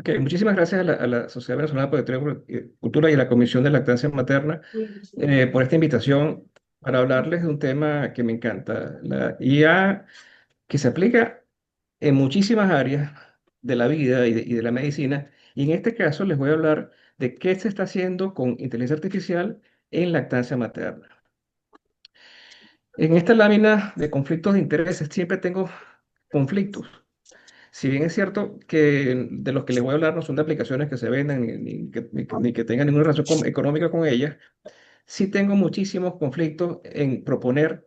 Ok, muchísimas gracias a la Sociedad Venezolana por la Cultura y a la Comisión de Lactancia Materna por esta invitación para hablarles de un tema que me encanta, la IA que se aplica en muchísimas áreas de la vida y de la medicina. Y en este caso les voy a hablar de qué se está haciendo con inteligencia artificial en lactancia materna. En esta lámina de conflictos de intereses siempre tengo conflictos. Si bien es cierto que de los que les voy a hablar no son de aplicaciones que se vendan ni que tengan ninguna relación económica con ellas, sí tengo muchísimos conflictos en proponer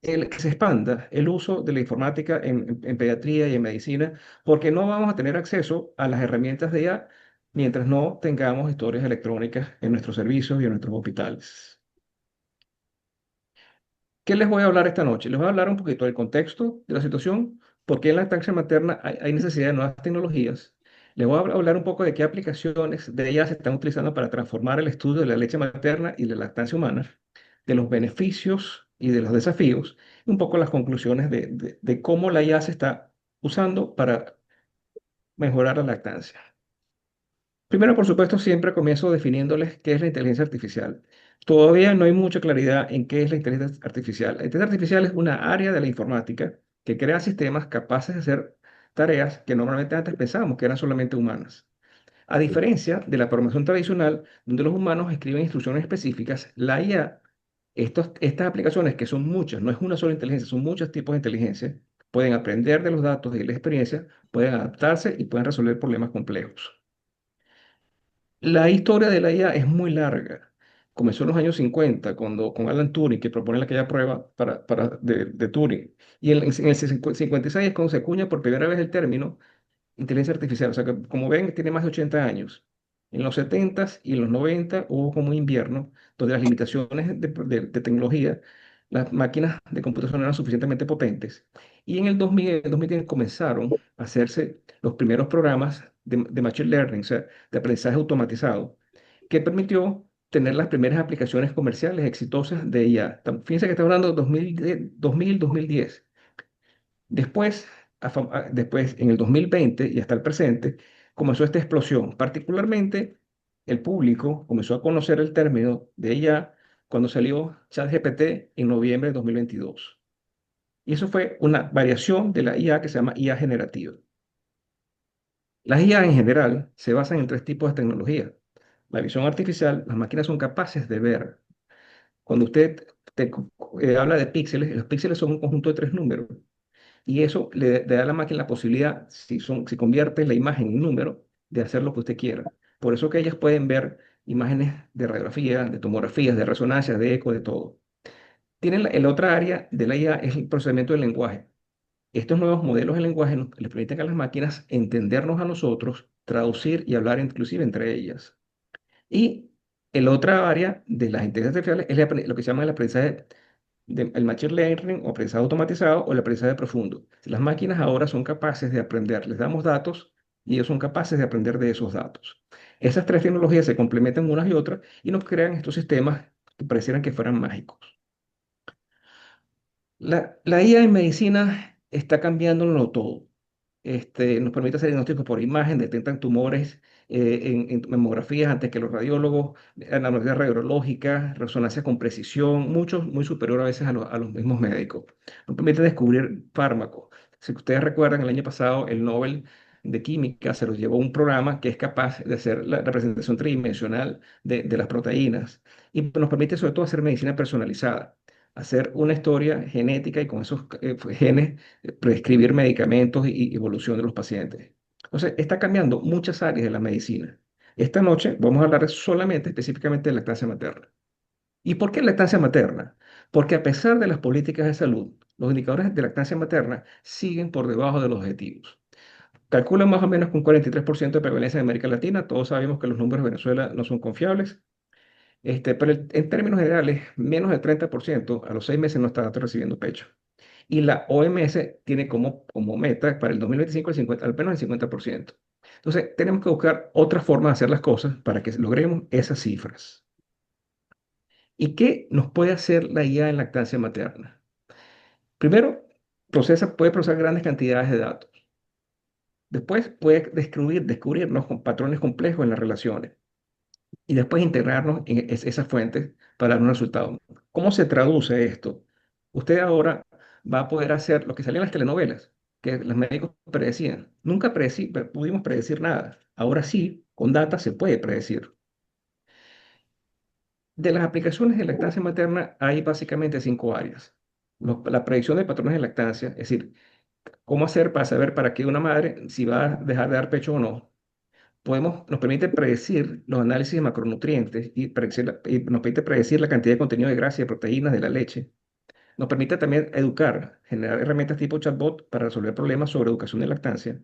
que se expanda el uso de la informática en pediatría y en medicina, porque no vamos a tener acceso a las herramientas de IA mientras no tengamos historias electrónicas en nuestros servicios y en nuestros hospitales. ¿Qué les voy a hablar esta noche? Les voy a hablar un poquito del contexto de la situación, por qué en la lactancia materna hay necesidad de nuevas tecnologías. Les voy a hablar un poco de qué aplicaciones de ellas se están utilizando para transformar el estudio de la leche materna y la lactancia humana, de los beneficios y de los desafíos, y un poco las conclusiones de cómo la IA se está usando para mejorar la lactancia. Primero, por supuesto, siempre comienzo definiéndoles qué es la inteligencia artificial. Todavía no hay mucha claridad en qué es la inteligencia artificial. La inteligencia artificial es una área de la informática que crea sistemas capaces de hacer tareas que normalmente antes pensábamos que eran solamente humanas. A diferencia de la programación tradicional, donde los humanos escriben instrucciones específicas, la IA, estas aplicaciones que son muchas, no es una sola inteligencia, son muchos tipos de inteligencia, pueden aprender de los datos y de la experiencia, pueden adaptarse y pueden resolver problemas complejos. La historia de la IA es muy larga. Comenzó en los años 50, con Alan Turing, que propone aquella prueba de Turing. Y en el 56 es cuando se acuña por primera vez el término inteligencia artificial. O sea que, como ven, tiene más de 80 años. En los 70 y en los 90 hubo como un invierno donde las limitaciones de tecnología, las máquinas de computación no eran suficientemente potentes. Y en el 2000, en el 2010 comenzaron a hacerse los primeros programas de Machine Learning, o sea, de aprendizaje automatizado, que permitió tener las primeras aplicaciones comerciales exitosas de IA. Fíjense que estamos hablando de 2010. Después, después, en el 2020 y hasta el presente, comenzó esta explosión. Particularmente, el público comenzó a conocer el término de IA cuando salió ChatGPT en noviembre de 2022. Y eso fue una variación de la IA que se llama IA generativa. Las IA en general se basan en tres tipos de tecnología. La visión artificial, las máquinas son capaces de ver. Cuando usted habla de píxeles, los píxeles son un conjunto de tres números. Y eso le da a la máquina la posibilidad, si convierte la imagen en número, de hacer lo que usted quiera. Por eso que ellas pueden ver imágenes de radiografía, de tomografías, de resonancias, de eco, de todo. Tienen el otra área de la IA es el procesamiento del lenguaje. Estos nuevos modelos de lenguaje les permiten a las máquinas entendernos a nosotros, traducir y hablar inclusive entre ellas. Y el otra área de las inteligencias artificiales es lo que se llama el aprendizaje el machine learning o aprendizaje automatizado o el aprendizaje profundo. Las máquinas ahora son capaces de aprender, les damos datos y ellos son capaces de aprender de esos datos. Esas tres tecnologías se complementan unas y otras y nos crean estos sistemas que parecieran que fueran mágicos. La IA en medicina está cambiándolo todo. Nos permite hacer diagnósticos por imagen, detectan tumores en mamografías antes que los radiólogos, analogía radiológica, resonancia con precisión, mucho, muy superior a veces a los mismos médicos. Nos permite descubrir fármacos. Si ustedes recuerdan, el año pasado el Nobel de Química se los llevó un programa que es capaz de hacer la representación tridimensional de las proteínas y nos permite sobre todo hacer medicina personalizada, hacer una historia genética y con esos genes prescribir medicamentos y evolución de los pacientes. Entonces, está cambiando muchas áreas de la medicina. Esta noche vamos a hablar solamente específicamente de lactancia materna. ¿Y por qué lactancia materna? Porque a pesar de las políticas de salud, los indicadores de lactancia materna siguen por debajo de los objetivos. Calculan más o menos con 43% de prevalencia en América Latina. Todos sabemos que los números de Venezuela no son confiables. Pero en términos generales, menos del 30% a los 6 meses no está recibiendo pecho. Y la OMS tiene como meta para el 2025 al menos el 50%. Entonces, tenemos que buscar otra forma de hacer las cosas para que logremos esas cifras. ¿Y qué nos puede hacer la IA en lactancia materna? Primero, puede procesar grandes cantidades de datos. Después puede descubrirnos con patrones complejos en las relaciones y después integrarnos en esas fuentes para dar un resultado. ¿Cómo se traduce esto? Usted ahora va a poder hacer lo que salía en las telenovelas, que los médicos predecían. Nunca pudimos predecir nada. Ahora sí, con data se puede predecir. De las aplicaciones de lactancia materna hay básicamente cinco áreas. La predicción de patrones de lactancia, es decir, cómo hacer para saber para qué una madre si va a dejar de dar pecho o no. Nos permite predecir los análisis de macronutrientes y nos permite predecir la cantidad de contenido de grasa y de proteínas de la leche. Nos permite también educar, generar herramientas tipo chatbot para resolver problemas sobre educación de lactancia.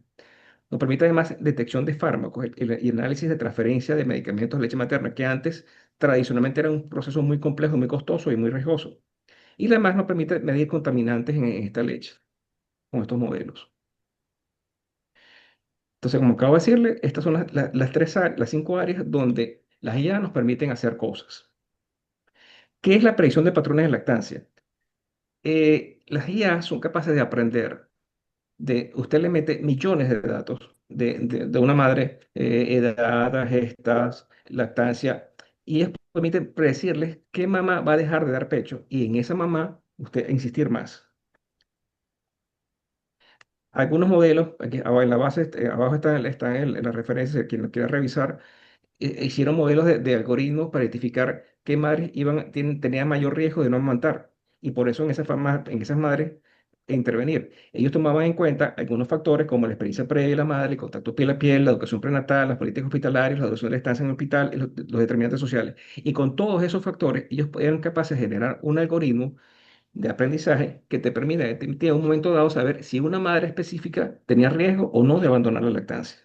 Nos permite además detección de fármacos y análisis de transferencia de medicamentos de leche materna, que antes tradicionalmente era un proceso muy complejo, muy costoso y muy riesgoso. Y además nos permite medir contaminantes en esta leche con estos modelos. Entonces, como acabo de decirle, estas son las cinco áreas donde las IA nos permiten hacer cosas. ¿Qué es la predicción de patrones de lactancia? Las IA son capaces de aprender. Usted le mete millones de datos de una madre, edad, gestas, lactancia, y ellos permiten predecirles qué mamá va a dejar de dar pecho y en esa mamá usted insistir más. Algunos modelos, aquí abajo en la base, abajo está en la referencia, quien lo quiera revisar, hicieron modelos de algoritmos para identificar qué madres tenían mayor riesgo de no amamantar y por eso en esas madres intervenir. Ellos tomaban en cuenta algunos factores como la experiencia previa de la madre, el contacto piel a piel, la educación prenatal, las políticas hospitalarias, la duración de la estancia en el hospital y los determinantes sociales. Y con todos esos factores, ellos eran capaces de generar un algoritmo de aprendizaje que te permite en un momento dado saber si una madre específica tenía riesgo o no de abandonar la lactancia.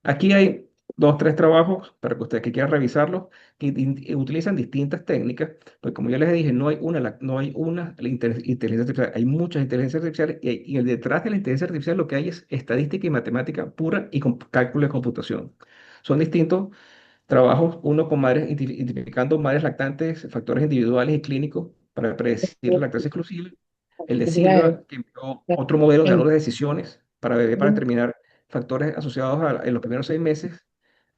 Aquí hay dos, tres trabajos para que usted que quiera revisarlos, que utilizan distintas técnicas, pues como ya les dije, no hay una inteligencia artificial, hay muchas inteligencias artificiales y detrás de la inteligencia artificial lo que hay es estadística y matemática pura y con cálculo de computación. Son distintos trabajos, uno con madres, identificando madres lactantes, factores individuales y clínicos para predecir la lactancia exclusiva. El de Silva, que empleó otro modelo de árboles de decisiones para bebé para determinar factores asociados en los primeros 6 meses,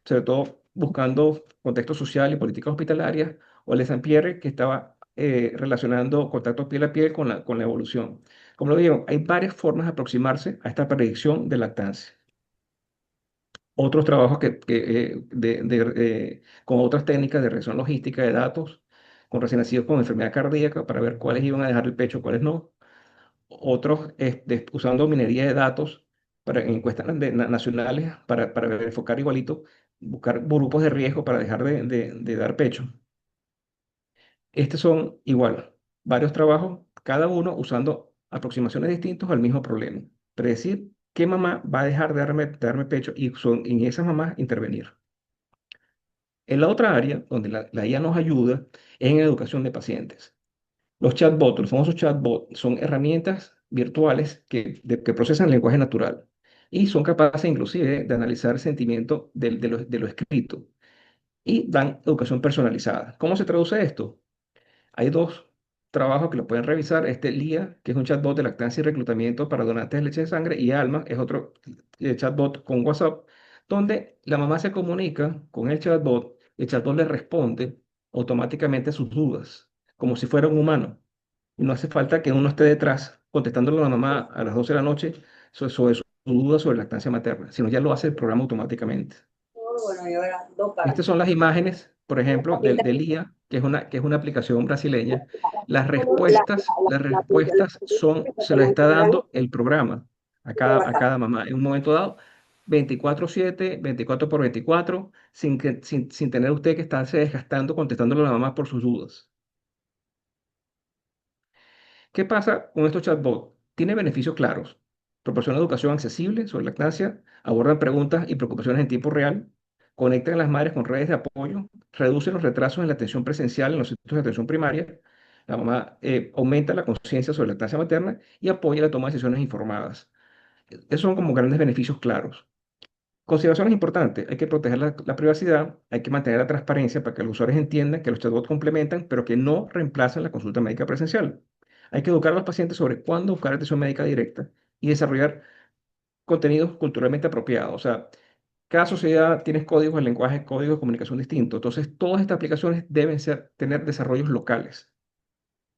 sobre todo buscando contexto social y políticas hospitalarias, o el de Saint-Pierre, que estaba relacionando contacto piel a piel con la evolución. Como lo digo, hay varias formas de aproximarse a esta predicción de lactancia. Otros trabajos con otras técnicas de regresión logística de datos, con recién nacidos con enfermedad cardíaca, para ver cuáles iban a dejar el pecho, cuáles no. Otros usando minería de datos en encuestas nacionales para enfocar igualito, buscar grupos de riesgo para dejar de dar pecho. Estos son igual, varios trabajos, cada uno usando aproximaciones distintas al mismo problema. Predecir qué mamá va a dejar de darme pecho y en esas mamás intervenir. En la otra área, donde la IA nos ayuda, es en educación de pacientes. Los famosos chatbots, son herramientas virtuales que procesan lenguaje natural y son capaces inclusive de analizar el sentimiento de lo escrito y dan educación personalizada. ¿Cómo se traduce esto? Hay dos trabajos que lo pueden revisar. LIA, que es un chatbot de lactancia y reclutamiento para donantes de leche de sangre, y Alma es otro chatbot con WhatsApp, donde la mamá se comunica con el chatbot le responde automáticamente a sus dudas, como si fuera un humano. Y no hace falta que uno esté detrás contestándole a la mamá a las 12 de la noche sobre su duda sobre lactancia materna, sino ya lo hace el programa automáticamente. Bueno, y ahora dos caras. Estas son las imágenes, por ejemplo, del IA, que es una aplicación brasileña. Las respuestas se las está dando el programa a cada mamá en un momento dado, 24/7, 24/24, sin tener usted que estarse desgastando contestándole a la mamá por sus dudas. ¿Qué pasa con estos chatbots? Tiene beneficios claros. Proporciona educación accesible sobre lactancia, abordan preguntas y preocupaciones en tiempo real, conectan a las madres con redes de apoyo, reducen los retrasos en la atención presencial en los centros de atención primaria, la mamá aumenta la conciencia sobre lactancia materna y apoya la toma de decisiones informadas. Esos son como grandes beneficios claros. Consideraciones importantes, hay que proteger la privacidad, hay que mantener la transparencia para que los usuarios entiendan que los chatbots complementan, pero que no reemplazan la consulta médica presencial. Hay que educar a los pacientes sobre cuándo buscar atención médica directa y desarrollar contenidos culturalmente apropiados. O sea, cada sociedad tiene códigos de lenguaje, códigos de comunicación distintos. Entonces, todas estas aplicaciones deben tener desarrollos locales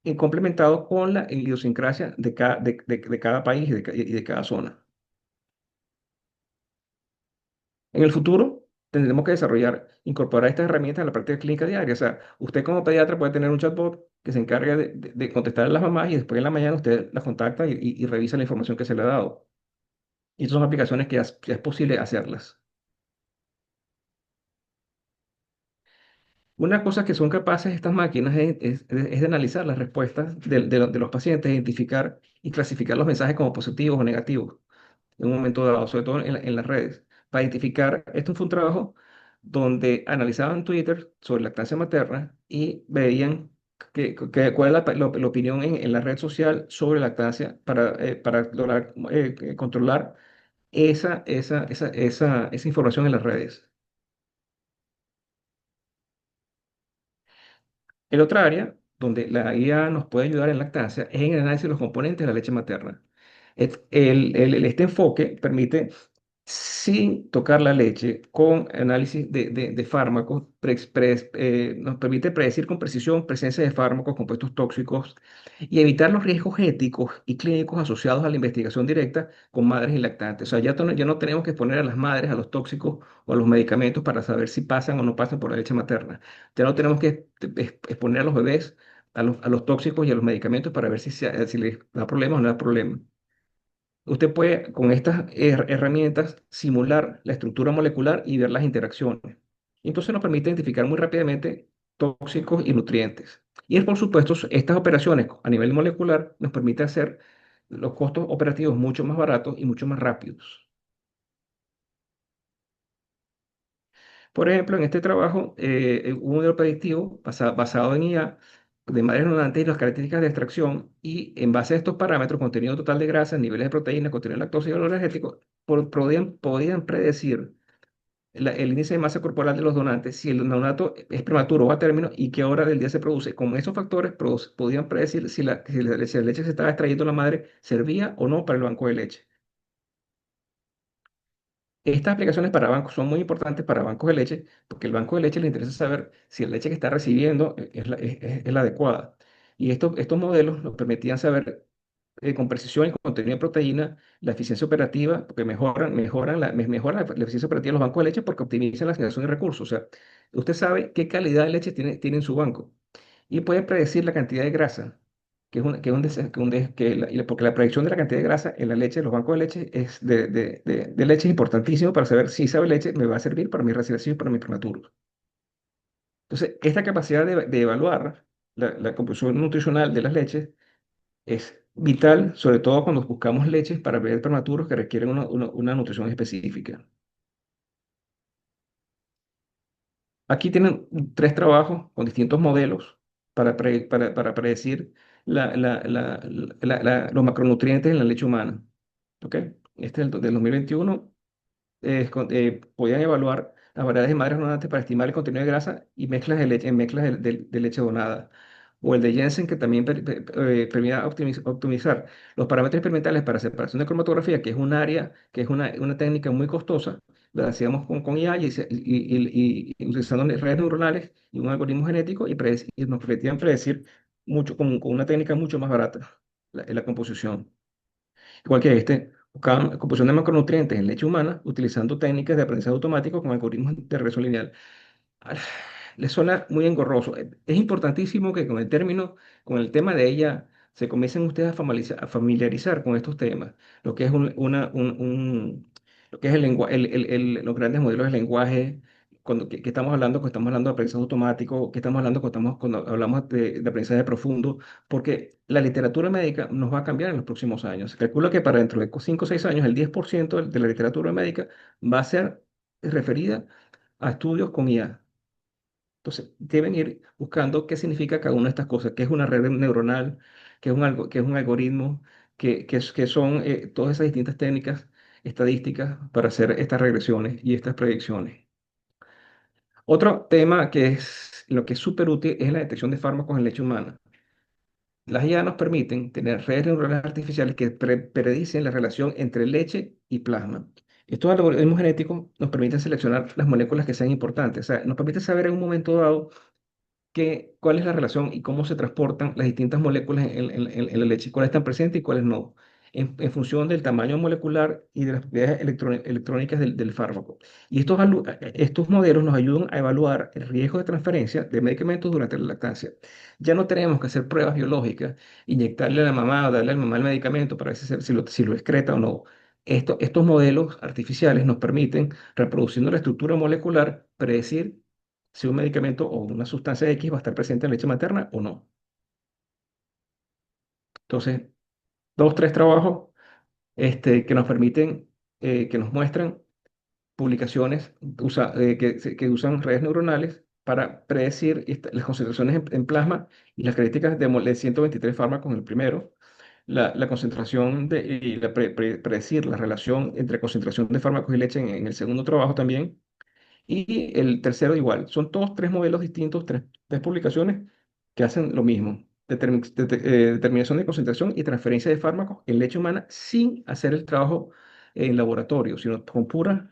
y complementados con la idiosincrasia de cada país y de cada zona. En el futuro, tendremos que incorporar estas herramientas a la práctica clínica diaria. O sea, usted como pediatra puede tener un chatbot que se encargue de contestar a las mamás y después en la mañana usted las contacta y revisa la información que se le ha dado. Y estas son aplicaciones que ya es posible hacerlas. Una cosa que son capaces estas máquinas es de analizar las respuestas de los pacientes, identificar y clasificar los mensajes como positivos o negativos en un momento dado, sobre todo en las redes. Para identificar, esto fue un trabajo donde analizaban Twitter sobre lactancia materna y veían cuál es la opinión en la red social sobre lactancia para lograr controlar esa información en las redes. El otra área donde la IA nos puede ayudar en lactancia es en el análisis de los componentes de la leche materna. Este enfoque permite, sin tocar la leche, con análisis de fármacos, nos permite predecir con precisión presencia de fármacos, compuestos tóxicos y evitar los riesgos éticos y clínicos asociados a la investigación directa con madres y lactantes. O sea, ya no tenemos que exponer a las madres a los tóxicos o a los medicamentos para saber si pasan o no pasan por la leche materna. Ya no tenemos que exponer a los bebés a los tóxicos y a los medicamentos para ver si les da problema o no da problema. Usted puede con estas herramientas simular la estructura molecular y ver las interacciones. Entonces nos permite identificar muy rápidamente tóxicos y nutrientes. Y por supuesto, estas operaciones a nivel molecular nos permiten hacer los costos operativos mucho más baratos y mucho más rápidos. Por ejemplo, en este trabajo, un modelo predictivo basado en IA de madres donantes y las características de extracción, y en base a estos parámetros, contenido total de grasa, niveles de proteínas, contenido de lactosa y valor energético, podían predecir el índice de masa corporal de los donantes, si el neonato es prematuro o a término y qué hora del día se produce. Con esos factores podían predecir si la leche que se estaba extrayendo la madre servía o no para el banco de leche. Estas aplicaciones para bancos son muy importantes para bancos de leche porque el banco de leche le interesa saber si la leche que está recibiendo es la adecuada. Y estos modelos nos permitían saber con precisión el contenido de proteína, la eficiencia operativa, porque mejoran la eficiencia operativa de los bancos de leche porque optimizan la asignación de recursos. O sea, usted sabe qué calidad de leche tiene en su banco y puede predecir la cantidad de grasa, que es un dese- que un des- que porque la predicción de la cantidad de grasa en la leche, en los bancos de leche, de leche es importantísimo para saber si esa leche me va a servir para mi recién nacido y para mi prematuro. Entonces, esta capacidad de evaluar la composición nutricional de las leches es vital, sobre todo cuando buscamos leches para bebés prematuros que requieren una nutrición específica. Aquí tienen tres trabajos con distintos modelos para predecir los macronutrientes en la leche humana. ¿Ok? Este es del 2021. Podían evaluar las variedades de madres donantes para estimar el contenido de grasa y mezclas de leche, en mezclas de leche donada. O el de Jensen, que también permite optimizar los parámetros experimentales para separación de cromatografía, que es un área, que es una técnica muy costosa. La hacíamos con IA y utilizando redes neuronales y un algoritmo genético y nos permitían predecir mucho, con una técnica mucho más barata la composición. Igual que buscaban composición de macronutrientes en leche humana utilizando técnicas de aprendizaje automático con algoritmos de regresión lineal. Ah, Le suena muy engorroso. Es importantísimo que con el tema de ella, se comiencen ustedes a familiarizar con estos temas, lo que es lo que es los grandes modelos de lenguaje, que estamos hablando, cuando estamos hablando de aprendizaje automático, que estamos hablando cuando hablamos de aprendizaje profundo, porque la literatura médica nos va a cambiar en los próximos años. Se calcula que para dentro de 5 o 6 años, el 10% de la literatura médica va a ser referida a estudios con IA. Entonces, deben ir buscando qué significa cada una de estas cosas, qué es una red neuronal, qué es un algoritmo, qué son todas esas distintas técnicas estadísticas para hacer estas regresiones y estas predicciones. Otro tema que es lo que es súper útil es la detección de fármacos en leche humana. Las IA nos permiten tener redes neuronales artificiales que predicen la relación entre leche y plasma. Estos algoritmos genéticos nos permiten seleccionar las moléculas que sean importantes, o sea, nos permite saber en un momento dado cuál es la relación y cómo se transportan las distintas moléculas en la leche, cuáles están presentes y cuáles no, en función del tamaño molecular y de las propiedades electrónicas del fármaco. Y estos modelos nos ayudan a evaluar el riesgo de transferencia de medicamentos durante la lactancia. Ya no tenemos que hacer pruebas biológicas, inyectarle a la mamá o darle a la mamá el medicamento para ver si lo excreta o no. Estos modelos artificiales nos permiten, reproduciendo la estructura molecular, predecir si un medicamento o una sustancia X va a estar presente en leche materna o no. Entonces, dos, tres trabajos que nos permiten, que nos muestran publicaciones que usan redes neuronales para predecir las concentraciones en plasma y las características de 123 fármacos en el primero, la concentración y predecir la relación entre concentración de fármacos y leche en el segundo trabajo también. Y el tercero igual. Son todos tres modelos distintos, tres publicaciones que hacen lo mismo. Determinación de concentración y transferencia de fármacos en leche humana sin hacer el trabajo en laboratorio, sino con puras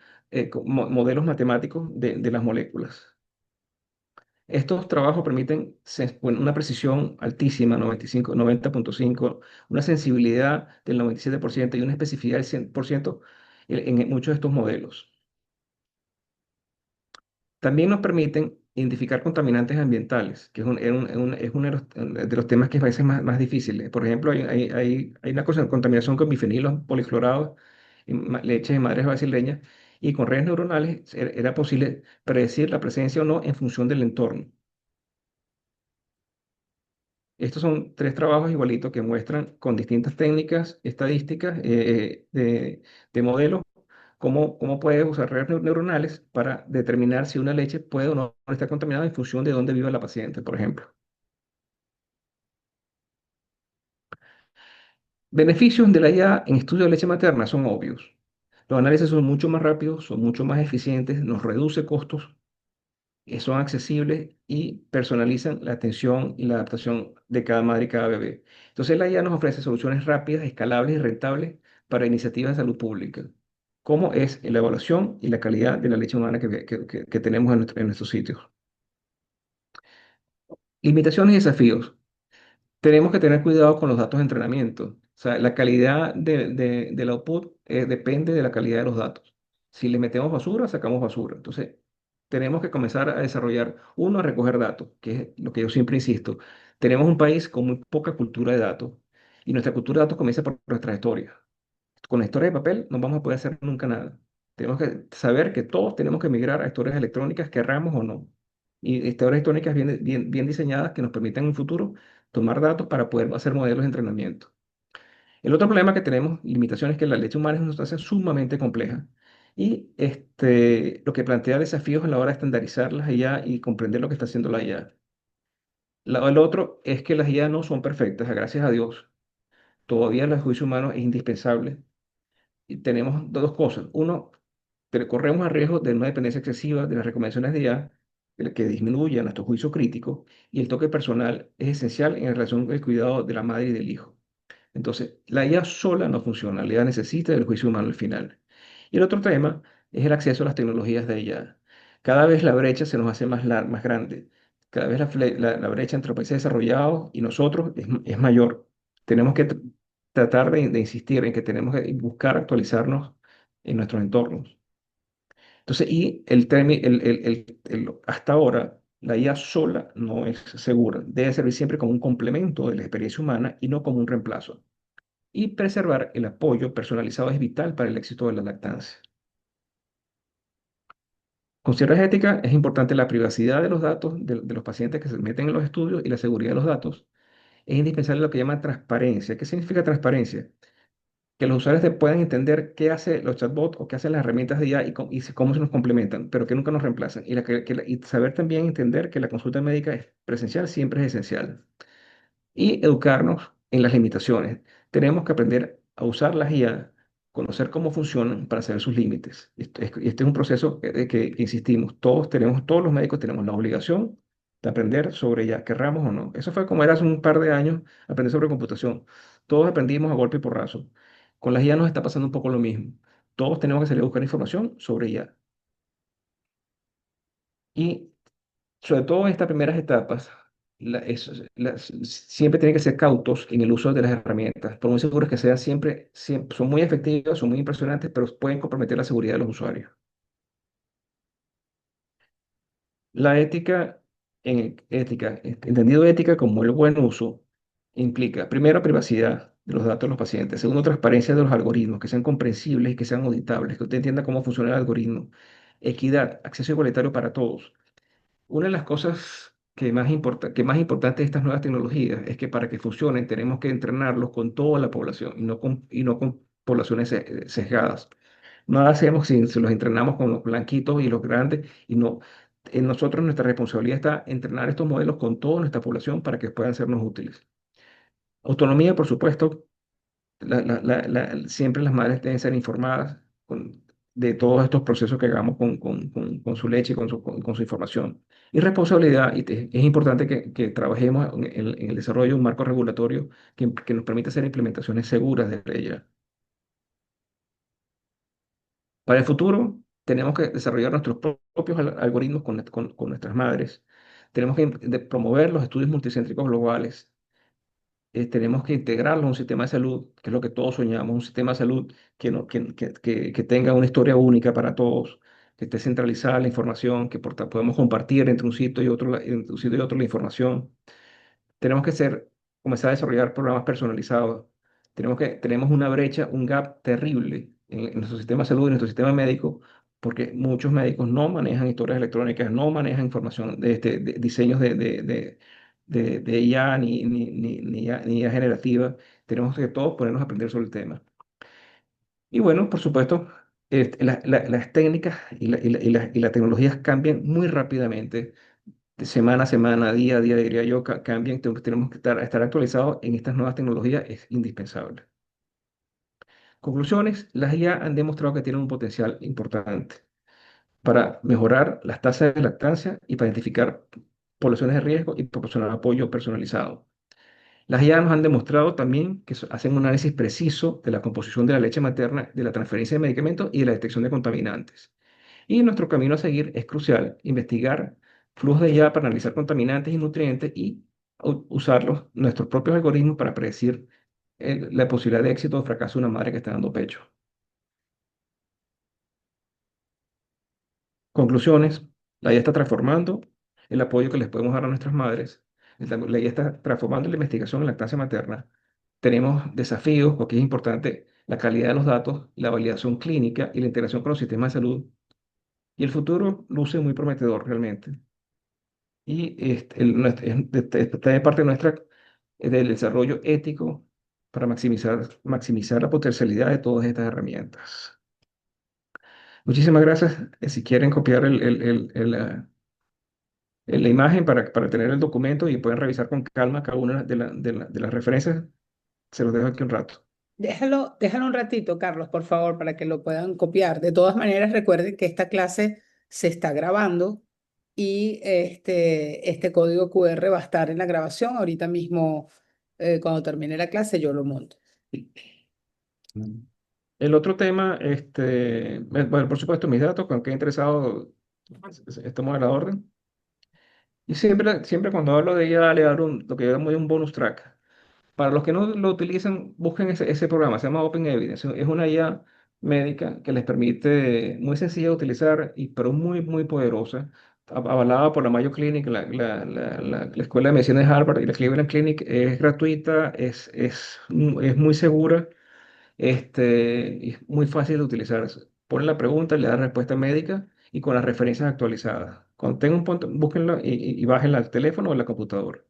modelos matemáticos de las moléculas. Estos trabajos permiten bueno, una precisión altísima, 95, 90,5, una sensibilidad del 97% y una especificidad del 100% en muchos de estos modelos. También nos permiten identificar contaminantes ambientales, que es uno de los temas que a veces más difíciles. Por ejemplo, hay una contaminación con bifenilos policlorados en leche de madres brasileñas y con redes neuronales era posible predecir la presencia o no en función del entorno. Estos son tres trabajos igualitos que muestran con distintas técnicas estadísticas de modelos cómo puedes usar redes neuronales para determinar si una leche puede o no estar contaminada en función de dónde vive la paciente, por ejemplo. Beneficios de la IA en estudio de leche materna son obvios. Los análisis son mucho más rápidos, son mucho más eficientes, nos reduce costos, son accesibles y personalizan la atención y la adaptación de cada madre y cada bebé. Entonces la IA nos ofrece soluciones rápidas, escalables y rentables para iniciativas de salud pública, como es la evaluación y la calidad de la leche humana que tenemos en nuestros sitios. Limitaciones y desafíos. Tenemos que tener cuidado con los datos de entrenamiento. O sea, la calidad del output depende de la calidad de los datos. Si le metemos basura, sacamos basura. Entonces, tenemos que comenzar a desarrollar, uno, a recoger datos, que es lo que yo siempre insisto. Tenemos un país con muy poca cultura de datos y nuestra cultura de datos comienza por nuestra historia. Con la historia de papel no vamos a poder hacer nunca nada. Tenemos que saber que todos tenemos que migrar a historias electrónicas, querramos o no. Y historias electrónicas bien diseñadas que nos permitan en un futuro tomar datos para poder hacer modelos de entrenamiento. El otro problema que tenemos, limitaciones, es que la leche humana es una sustancia sumamente compleja. Y lo que plantea desafíos a la hora de estandarizar las IA y comprender lo que está haciendo la IA. El otro es que las IA no son perfectas, gracias a Dios. Todavía el juicio humano es indispensable y tenemos dos cosas. Uno, corremos el riesgo de una dependencia excesiva de las recomendaciones de IA que disminuya nuestro juicio crítico y el toque personal es esencial en relación con el cuidado de la madre y del hijo. Entonces, la IA sola no funciona, la IA necesita del juicio humano al final. Y el otro tema es el acceso a las tecnologías de IA. Cada vez la brecha se nos hace más grande. Cada vez la brecha entre los países desarrollados y nosotros es mayor. Tenemos que tratar de insistir en que tenemos que buscar actualizarnos en nuestros entornos. Entonces, y hasta ahora, la IA sola no es segura. Debe servir siempre como un complemento de la experiencia humana y no como un reemplazo. Y preservar el apoyo personalizado es vital para el éxito de la lactancia. Consideración ética, es importante la privacidad de los datos de los pacientes que se meten en los estudios y la seguridad de los datos. Es indispensable lo que llama transparencia. ¿Qué significa transparencia? Que los usuarios puedan entender qué hace los chatbots o qué hacen las herramientas de IA cómo se nos complementan, pero que nunca nos reemplazan. Y saber también entender que la consulta médica es presencial siempre es esencial. Y educarnos en las limitaciones. Tenemos que aprender a usar las IA, conocer cómo funcionan para saber sus límites. Este es un proceso que insistimos, todos los médicos tenemos la obligación de aprender sobre IA, querramos o no. Eso fue como era hace un par de años, aprender sobre computación. Todos aprendimos a golpe y porrazo. Con las IA nos está pasando un poco lo mismo. Todos tenemos que salir a buscar información sobre IA. Y sobre todo en estas primeras etapas, siempre tienen que ser cautos en el uso de las herramientas, por muy seguros que sean, son muy efectivas, son muy impresionantes, pero pueden comprometer la seguridad de los usuarios. La ética, entendido ética como el buen uso, implica, primero, privacidad de los datos de los pacientes, segundo, transparencia de los algoritmos, que sean comprensibles y que sean auditables, que usted entienda cómo funciona el algoritmo, equidad, acceso igualitario para todos. Una de las cosas que más importante de estas nuevas tecnologías es que para que funcionen tenemos que entrenarlos con toda la población y no con poblaciones sesgadas. No lo hacemos si los entrenamos con los blanquitos y los grandes y no. En nosotros nuestra responsabilidad está entrenar estos modelos con toda nuestra población para que puedan sernos útiles. Autonomía, por supuesto, siempre las madres deben ser informadas de todos estos procesos que hagamos con su leche y con su información. Y responsabilidad, es importante que trabajemos en el desarrollo de un marco regulatorio que nos permita hacer implementaciones seguras de ella. Para el futuro, tenemos que desarrollar nuestros propios algoritmos con nuestras madres. Tenemos que promover los estudios multicéntricos globales. Tenemos que integrarlo a un sistema de salud, que es lo que todos soñamos, un sistema de salud que tenga una historia única para todos, que esté centralizada la información, que podamos compartir entre un sitio y otro, entre un sitio y otro la información. Tenemos que comenzar a desarrollar programas personalizados. Tenemos una brecha, un gap terrible en nuestro sistema de salud y en nuestro sistema médico, porque muchos médicos no manejan historias electrónicas, no manejan información de diseños de IA ni IA generativa. Tenemos que todos ponernos a aprender sobre el tema. Y bueno, por supuesto, las técnicas y las tecnologías cambian muy rápidamente de semana a semana, día a día, diría yo, cambian. Tenemos que estar actualizados en estas nuevas tecnologías, es indispensable. Conclusiones, las IA han demostrado que tienen un potencial importante para mejorar las tasas de lactancia y para identificar poblaciones de riesgo y proporcionar apoyo personalizado. Las IA nos han demostrado también que hacen un análisis preciso de la composición de la leche materna, de la transferencia de medicamentos y de la detección de contaminantes. Y nuestro camino a seguir es crucial, investigar flujos de IA para analizar contaminantes y nutrientes y usarlos, nuestros propios algoritmos para predecir la posibilidad de éxito o fracaso de una madre que está dando pecho. Conclusiones, la IA está transformando el apoyo que les podemos dar a nuestras madres. La IA está transformando la investigación en lactancia materna. Tenemos desafíos porque es importante la calidad de los datos, la validación clínica y la integración con los sistemas de salud. Y el futuro luce muy prometedor realmente. Y está de parte nuestra del desarrollo ético para maximizar la potencialidad de todas estas herramientas. Muchísimas gracias. Si quieren copiar la imagen para tener el documento y pueden revisar con calma cada una de las referencias, se los dejo aquí un rato. Déjalo un ratito, Carlos, por favor, para que lo puedan copiar. De todas maneras, recuerden que esta clase se está grabando y este código QR va a estar en la grabación. Ahorita mismo, cuando termine la clase, yo lo monto. El otro tema, bueno, por supuesto, mis datos, con qué interesado, estamos a la orden. Y siempre cuando hablo de ella, le hablo lo que yo llamo de un bonus track. Para los que no lo utilizan, busquen ese programa, se llama Open Evidence. Es una IA médica que les permite, muy sencilla de utilizar, pero muy poderosa, avalada por la Mayo Clinic, la Escuela de Medicina de Harvard y la Cleveland Clinic. Es gratuita, es muy segura, y es muy fácil de utilizar. Ponen la pregunta, le da respuesta médica y con las referencias actualizadas. Cuando tengan un punto, búsquenlo y bájenla al teléfono o a la computadora.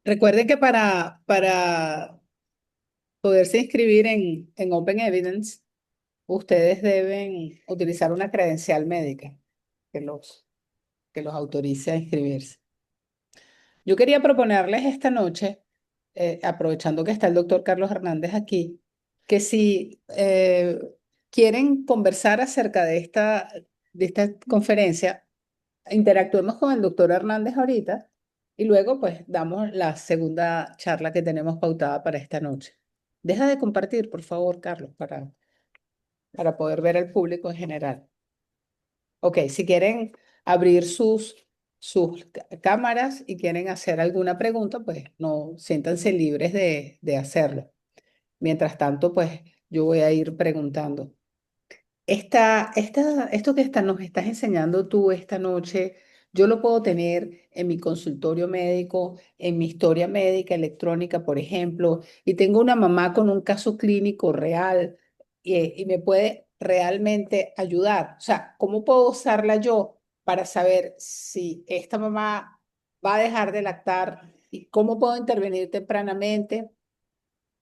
Recuerden que para poderse inscribir en Open Evidence, ustedes deben utilizar una credencial médica que que los autorice a inscribirse. Yo quería proponerles esta noche, aprovechando que está el doctor Carlos Hernández aquí, que si quieren conversar acerca de esta conferencia, interactuemos con el doctor Hernández ahorita y luego pues damos la segunda charla que tenemos pautada para esta noche. Deja de compartir, por favor, Carlos, para poder ver al público en general. Ok, si quieren abrir sus cámaras y quieren hacer alguna pregunta, pues no, siéntanse libres de hacerlo. Mientras tanto, pues yo voy a ir preguntando. Esto que nos estás enseñando tú esta noche, yo lo puedo tener en mi consultorio médico, en mi historia médica electrónica, por ejemplo, y tengo una mamá con un caso clínico real y me puede realmente ayudar. O sea, ¿cómo puedo usarla yo para saber si esta mamá va a dejar de lactar y cómo puedo intervenir tempranamente?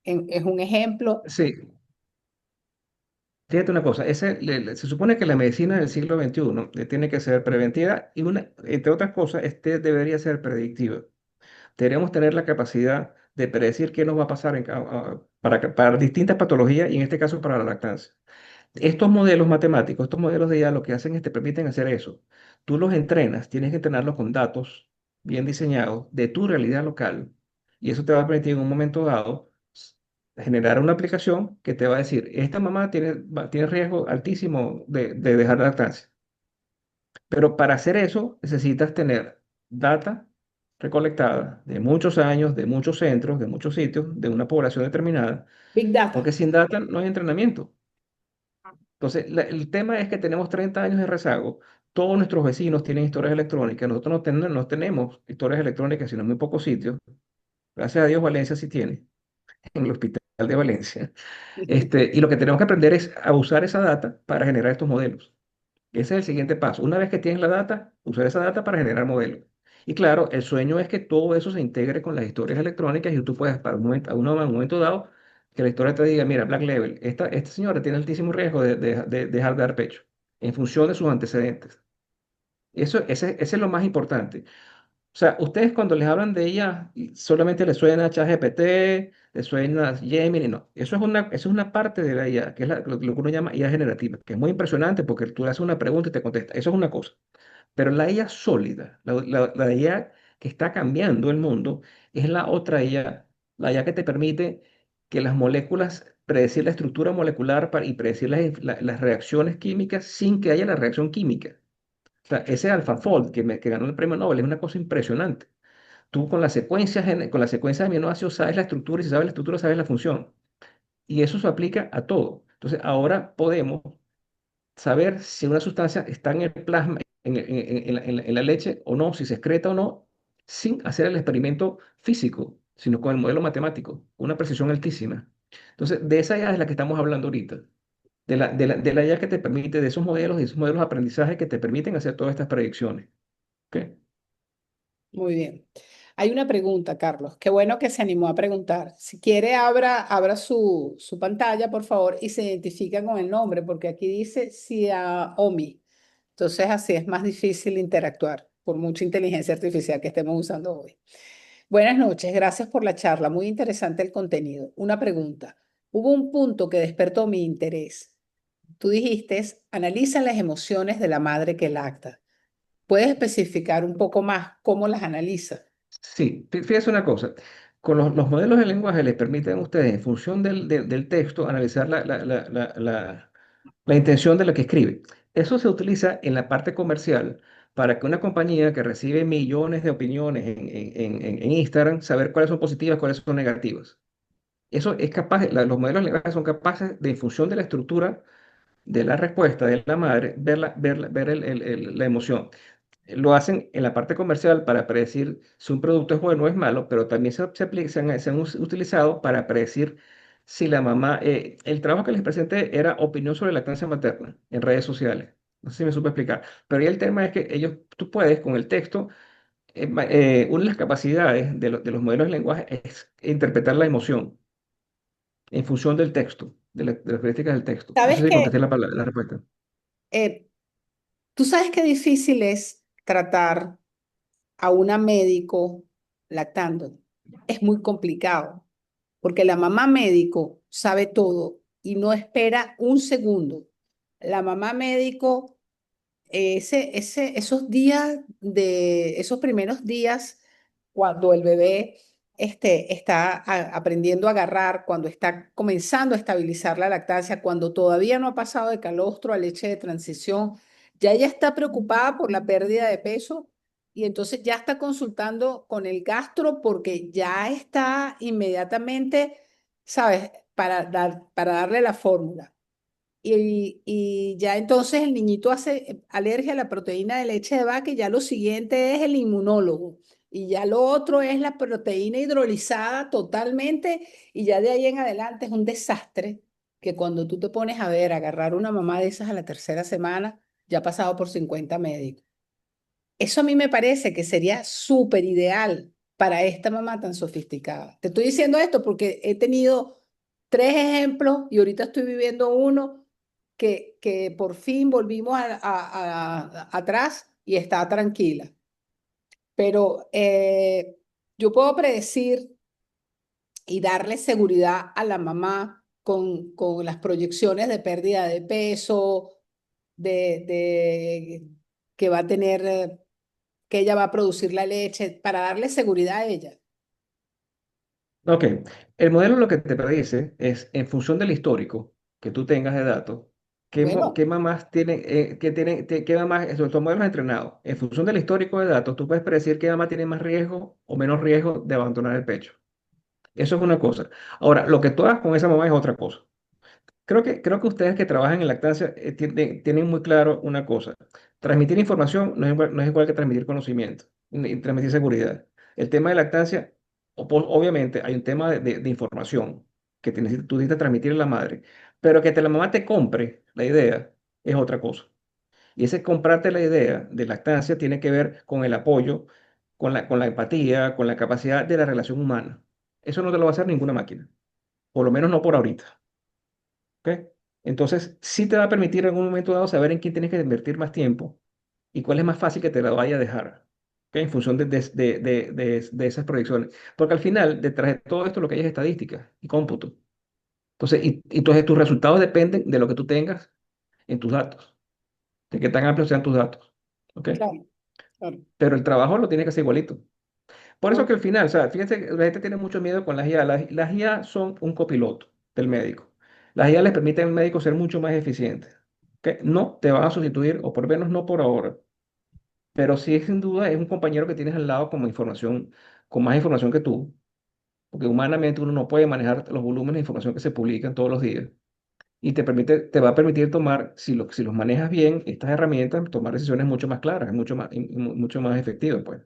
Es un ejemplo. Sí, fíjate una cosa, se supone que la medicina del siglo XXI tiene que ser preventiva y entre otras cosas, este debería ser predictiva. Deberíamos tener la capacidad de predecir qué nos va a pasar para distintas patologías y en este caso para la lactancia. Estos modelos matemáticos, estos modelos de IA lo que hacen es te permiten hacer eso. Tú los entrenas, tienes que entrenarlos con datos bien diseñados de tu realidad local y eso te va a permitir en un momento dado generar una aplicación que te va a decir, esta mamá tiene riesgo altísimo de dejar la lactancia. Pero para hacer eso necesitas tener data recolectada de muchos años, de muchos centros, de muchos sitios, de una población determinada, Big Data. porque sin data no hay entrenamiento. Entonces, el tema es que tenemos 30 años de rezago. Todos nuestros vecinos tienen historias electrónicas. Nosotros no tenemos historias electrónicas, sino en muy pocos sitios. Gracias a Dios, Valencia sí tiene, en el hospital de Valencia. Y lo que tenemos que aprender es a usar esa data para generar estos modelos. Ese es el siguiente paso. Una vez que tienes la data, usar esa data para generar modelos. Y claro, el sueño es que todo eso se integre con las historias electrónicas y tú puedas, para un momento, un momento dado, que la historia te diga, mira, Black Level, esta señora tiene altísimo riesgo de dejar de dar pecho en función de sus antecedentes. Ese es lo más importante. O sea, ustedes cuando les hablan de ella, solamente les suena ChatGPT, les suena Gemini, no. Eso es una parte de la IA, que es lo que uno llama IA generativa, que es muy impresionante porque tú le haces una pregunta y te contesta. Eso es una cosa. Pero la IA sólida, la IA que está cambiando el mundo, es la otra IA, la IA que te permite que las moléculas, predecir la estructura molecular y predecir las reacciones químicas sin que haya la reacción química. O sea, ese AlphaFold que ganó el premio Nobel es una cosa impresionante. Tú con la secuencia de aminoácidos sabes la estructura y si sabes la estructura sabes la función. Y eso se aplica a todo. Entonces, ahora podemos saber si una sustancia está en el plasma, en la leche o no, si se excreta o no, sin hacer el experimento físico, sino con el modelo matemático, una precisión altísima. Entonces, de esa IA es la que estamos hablando ahorita, de la IA que te permite, de esos modelos de aprendizaje que te permiten hacer todas estas predicciones. ¿Ok? Muy bien. Hay una pregunta, Carlos. Qué bueno que se animó a preguntar. Si quiere, abra su pantalla, por favor, y se identifica con el nombre, porque aquí dice Xiaomi. Entonces, así es más difícil interactuar por mucha inteligencia artificial que estemos usando hoy. Buenas noches, gracias por la charla. Muy interesante el contenido. Una pregunta. Hubo un punto que despertó mi interés. Tú dijiste, analiza las emociones de la madre que lacta. ¿Puedes especificar un poco más cómo las analiza? Sí, fíjese una cosa. Con los modelos de lenguaje les permiten a ustedes, en función del texto, analizar la intención de la que escribe. Eso se utiliza en la parte comercial para que una compañía que recibe millones de opiniones en Instagram, saber cuáles son positivas, cuáles son negativas. Eso es capaz, los modelos de lenguaje son capaces de, en función de la estructura de la respuesta de la madre, ver la emoción. Lo hacen en la parte comercial para predecir si un producto es bueno o es malo, pero también se han utilizado para predecir si la mamá, el trabajo que les presenté era opinión sobre lactancia materna en redes sociales. No sé si me supe explicar, pero ahí el tema es que tú puedes con el texto, una de las capacidades de los modelos de lenguaje es interpretar la emoción en función del texto, de las características del texto. No ¿Sabes sé si qué? contesté la respuesta. Eh, Tú sabes qué difícil es tratar a una médico lactando. Es muy complicado, porque la mamá médico sabe todo y no espera un segundo. La mamá médico esos días esos primeros días, cuando el bebé está aprendiendo a agarrar, cuando está comenzando a estabilizar la lactancia, cuando todavía no ha pasado de calostro a leche de transición, ya ella está preocupada por la pérdida de peso y entonces ya está consultando con el gastro porque ya está inmediatamente, ¿sabes? Para darle la fórmula. Y ya entonces el niñito hace alergia a la proteína de leche de vaca y ya lo siguiente es el inmunólogo. Y ya lo otro es la proteína hidrolizada totalmente y ya de ahí en adelante es un desastre que cuando tú te pones a ver, agarrar una mamá de esas a la tercera semana, ya ha pasado por 50 médicos. Eso a mí me parece que sería súper ideal para esta mamá tan sofisticada. Te estoy diciendo esto porque he tenido tres ejemplos y ahorita estoy viviendo uno que por fin volvimos atrás y está tranquila. Pero yo puedo predecir y darle seguridad a la mamá con las proyecciones de pérdida de peso, de que va a tener que ella va a producir la leche para darle seguridad a ella. Ok, el modelo lo que te predice es en función del histórico que tú tengas de datos, Bueno, qué mamás tienen, qué mamás, sobre todo modelos entrenados. En función del histórico de datos, tú puedes predecir qué mamá tiene más riesgo o menos riesgo de abandonar el pecho. Eso es una cosa. Ahora, lo que tú hagas con esa mamá es otra cosa. Creo que ustedes que trabajan en lactancia tienen muy claro una cosa. Transmitir información no es igual que transmitir conocimiento y transmitir seguridad. El tema de lactancia, obviamente, hay un tema de información que tú necesitas transmitir a la madre, pero que la mamá te compre la idea es otra cosa. Y ese comprarte la idea de lactancia tiene que ver con el apoyo, con la empatía, con la capacidad de la relación humana. Eso no te lo va a hacer ninguna máquina, por lo menos no por ahorita. ¿Ok? Entonces, sí te va a permitir en algún momento dado saber en quién tienes que invertir más tiempo y cuál es más fácil que te la vaya a dejar, ¿ok? En función de esas proyecciones. Porque al final, detrás de todo esto, lo que hay es estadística y cómputo. Entonces, entonces tus resultados dependen de lo que tú tengas en tus datos, de qué tan amplios sean tus datos. ¿Ok? claro, claro. Pero el trabajo lo tienes que hacer igualito. Por eso Muy, que al final, o sea, fíjense que la gente tiene mucho miedo con las IA. Las IA son un copiloto del médico. Las IA les permiten al médico ser mucho más eficiente. ¿Ok? No te van a sustituir, o por lo menos no por ahora, pero sí sin duda es un compañero que tienes al lado como información, con más información que tú, porque humanamente uno no puede manejar los volúmenes de información que se publican todos los días. Y te va a permitir tomar, si los manejas bien, estas herramientas, tomar decisiones mucho más claras, mucho más efectivas, pues.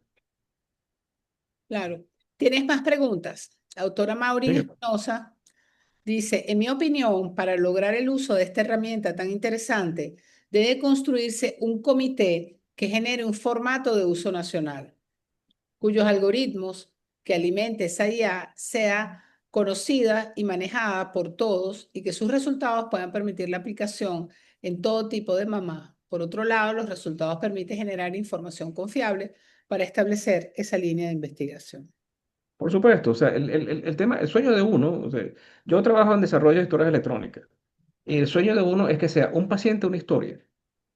claro. ¿Tienes más preguntas? La autora Sí. Maureen Espinosa dice, en mi opinión, para lograr el uso de esta herramienta tan interesante, debe construirse un comité que genere un formato de uso nacional, cuyos algoritmos que alimente esa IA sea conocida y manejada por todos y que sus resultados puedan permitir la aplicación en todo tipo de mamá. Por otro lado, los resultados permiten generar información confiable para establecer esa línea de investigación. Por supuesto, o sea, el tema, el sueño de uno, o sea, yo trabajo en desarrollo de historias electrónicas y el sueño de uno es que sea un paciente, una historia.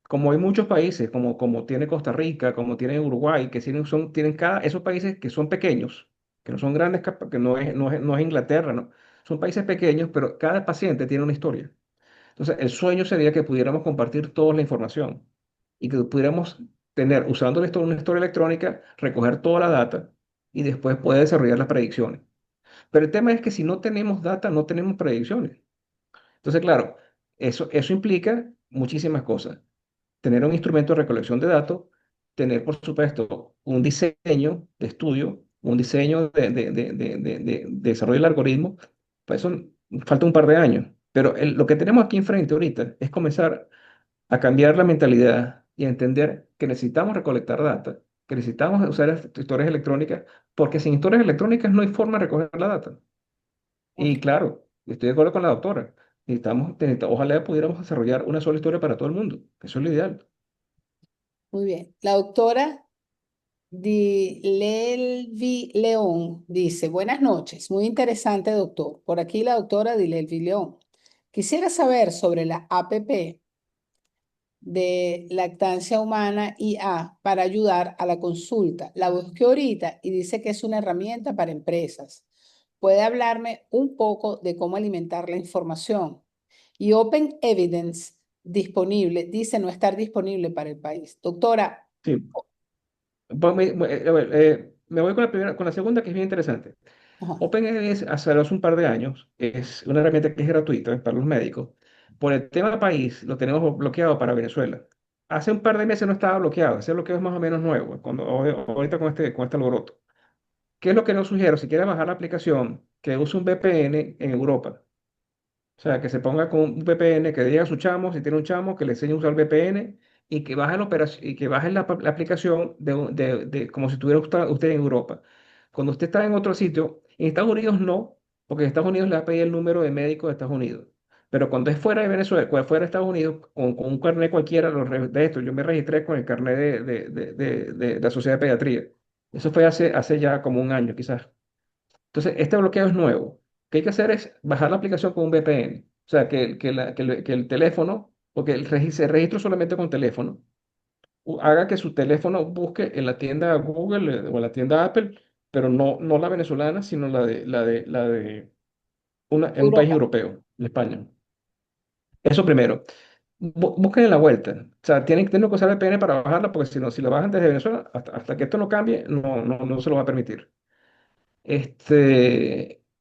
Como hay muchos países, como tiene Costa Rica, como tiene Uruguay, que tienen esos países que son pequeños, que no son grandes, que no es Inglaterra, no. Son países pequeños, pero cada paciente tiene una historia. Entonces, el sueño sería que pudiéramos compartir toda la información y que pudiéramos tener, usando una historia electrónica, recoger toda la data y después poder desarrollar las predicciones. Pero el tema es que si no tenemos data, no tenemos predicciones. Entonces, claro, eso implica muchísimas cosas. Tener un instrumento de recolección de datos, tener, por supuesto, un diseño de estudio, un diseño de desarrollo del algoritmo. Para eso falta un par de años. Pero lo que tenemos aquí enfrente ahorita es comenzar a cambiar la mentalidad y a entender que necesitamos recolectar data, que necesitamos usar historias electrónicas, porque sin historias electrónicas no hay forma de recoger la data. Ok, Y claro, estoy de acuerdo con la doctora. Ojalá pudiéramos desarrollar una sola historia para todo el mundo. Eso es lo ideal. muy bien. La doctora Dilelvi León dice, buenas noches, muy interesante, doctor. Por aquí la doctora Dilelvi León. Quisiera saber sobre la APP de lactancia humana IA para ayudar a la consulta. La busqué ahorita y dice que es una herramienta para empresas. ¿Puede hablarme un poco de cómo alimentar la información? Y Open Evidence disponible, dice no estar disponible para el país. Doctora, Sí. A ver, me voy con la primera, con la segunda, que es bien interesante. ajá, OpenEvidence, hace un par de años, es una herramienta que es gratuita para los médicos. Por el tema país, lo tenemos bloqueado para Venezuela. Hace un par de meses no estaba bloqueado. Ese bloqueo es más o menos nuevo, ahorita con este alboroto. ¿Qué es lo que nos sugiero? Si quiere bajar la aplicación, que use un VPN en Europa. O sea, que se ponga con un VPN, que diga a su chamo, si tiene un chamo, que le enseñe a usar VPN y que baje y que baje la aplicación como si estuviera usted en Europa. Cuando usted está en otro sitio, en Estados Unidos no, porque en Estados Unidos le va a pedir el número de médico de Estados Unidos. Pero cuando es fuera de Venezuela, cuando es fuera de Estados Unidos, con un carnet cualquiera de esto, yo me registré con el carnet de la Sociedad de Pediatría. Eso fue hace ya como un año, quizás. Entonces, este bloqueo es nuevo. ¿Qué hay que hacer? Es bajar la aplicación con un VPN. O sea, que el teléfono, porque se registra solamente con teléfono, haga que su teléfono busque en la tienda Google o en la tienda Apple, pero no la venezolana, sino la de un país Europa. europeo, de España. Eso primero. Busquen en la vuelta. O sea, tienen que usar VPN para bajarla, porque si no, si la bajan desde Venezuela, hasta que esto no cambie, no se lo va a permitir.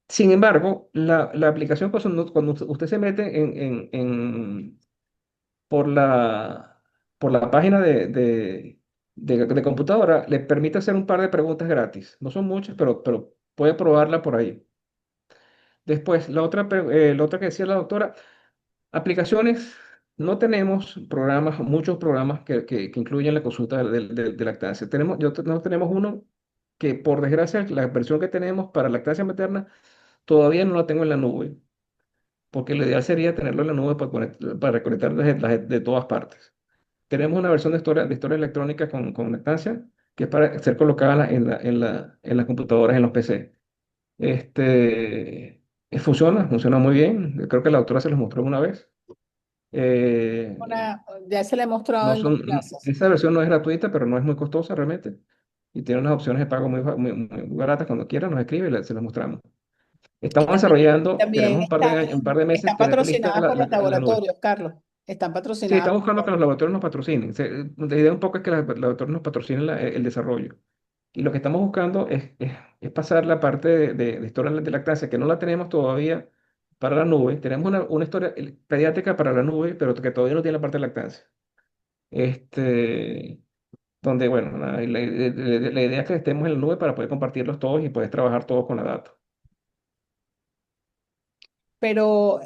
Sin embargo, la aplicación, cuando usted se mete por la página de computadora, le permite hacer un par de preguntas gratis. No son muchas, pero puede probarla por ahí. Después, la otra que decía la doctora, aplicaciones, no tenemos programas, muchos programas que incluyen la consulta de lactancia. No tenemos uno que, por desgracia, la versión que tenemos para lactancia materna todavía no la tengo en la nube, porque lo ideal sería tenerlo en la nube para conectar de todas partes. Tenemos una versión de historia electrónica con lactancia que es para ser colocada en las computadoras, en los PC. Funciona muy bien. Creo que la autora se los mostró una vez. Eh, Ya se le he mostrado no en dos son, clases. esa versión no es gratuita, pero no es muy costosa realmente. Y tiene unas opciones de pago muy baratas. Cuando quieran, nos escribe y se las mostramos. Y Estamos también, desarrollando, también tenemos un par de meses, están tener lista patrocinadas por los la nube. laboratorios, Carlos. Están Sí, patrocinadas estamos por buscando los que los laboratorios nos patrocinen. La idea un poco es que los laboratorios nos patrocinen el desarrollo. Y lo que estamos buscando es pasar la parte de historia de lactancia, que no la tenemos todavía para la nube. Tenemos una historia pediátrica para la nube, pero que todavía no tiene la parte de lactancia. Este, donde, bueno, la idea es que estemos en la nube para poder compartirlos todos y poder trabajar todos con la data. Pero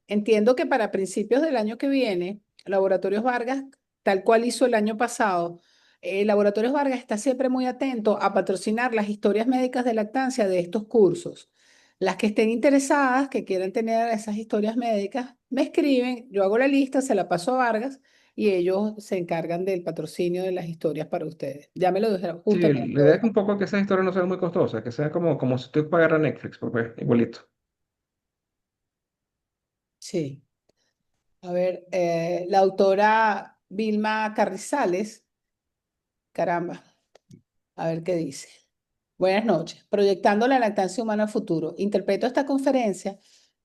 entiendo que para principios del año que viene, Laboratorios Vargas, tal cual hizo el año pasado, Laboratorios Vargas está siempre muy atento a patrocinar las historias médicas de lactancia de estos cursos. Las que estén interesadas, que quieran tener esas historias médicas, me escriben, yo hago la lista, se la paso a Vargas y ellos se encargan del patrocinio de las historias para ustedes. Ya me lo dijeron Sí, justamente la idea hoy. es que un poco que esa historia no sea muy costosa, que sea como si tú pagaras Netflix, pues, igualito. Sí. A ver, la autora Vilma Carrizales, caramba, a ver qué dice. Buenas noches. Proyectando la lactancia humana al futuro. Interpreto esta conferencia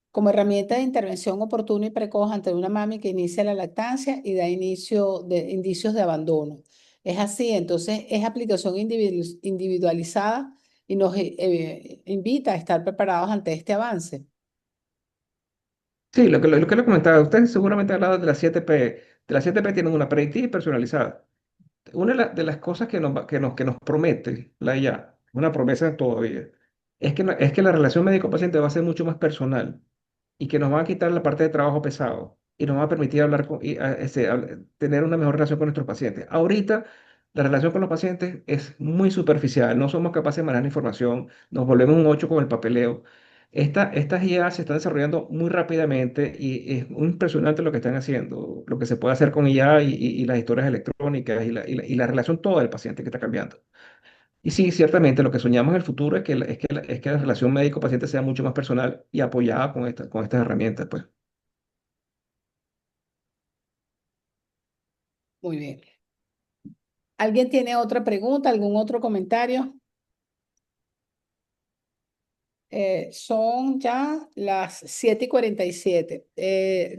como herramienta de intervención oportuna y precoz ante una mami que inicia la lactancia y da indicios de abandono. Es así, entonces es aplicación individualizada y nos invita a estar preparados ante este avance. Sí, lo que le comentaba, usted seguramente ha hablado de las 7P. De las 7P tienen una predictiva y personalizada. Una de las cosas que nos promete la IA, una promesa todavía, es que la relación médico-paciente va a ser mucho más personal y que nos va a quitar la parte de trabajo pesado y nos va a permitir tener una mejor relación con nuestros pacientes. Ahorita, la relación con los pacientes es muy superficial, no somos capaces de manejar la información, nos volvemos un 8 con el papeleo. Estas IA se están desarrollando muy rápidamente y es muy impresionante lo que están haciendo, lo que se puede hacer con IA y las historias electrónicas y la relación toda del paciente que está cambiando. Y sí, ciertamente lo que soñamos en el futuro es que la relación médico-paciente sea mucho más personal y apoyada con estas herramientas, pues. Muy bien. ¿Alguien tiene otra pregunta, algún otro comentario? Son ya las 7:47.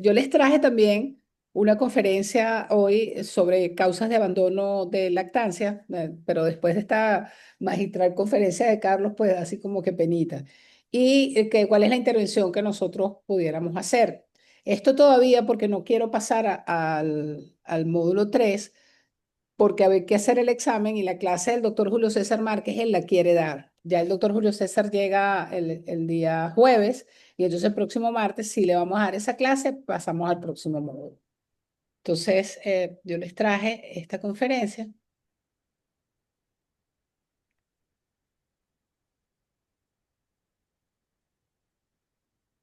Yo les traje también una conferencia hoy sobre causas de abandono de lactancia, pero después de esta magistral conferencia de Carlos, pues así como que penita. Y cuál es la intervención que nosotros pudiéramos hacer. Esto todavía porque no quiero pasar al módulo 3 porque hay que hacer el examen y la clase del doctor Julio César Márquez, él la quiere dar. Ya el doctor Julio César llega el día jueves y entonces el próximo martes, si le vamos a dar esa clase, pasamos al próximo módulo. Entonces, yo les traje esta conferencia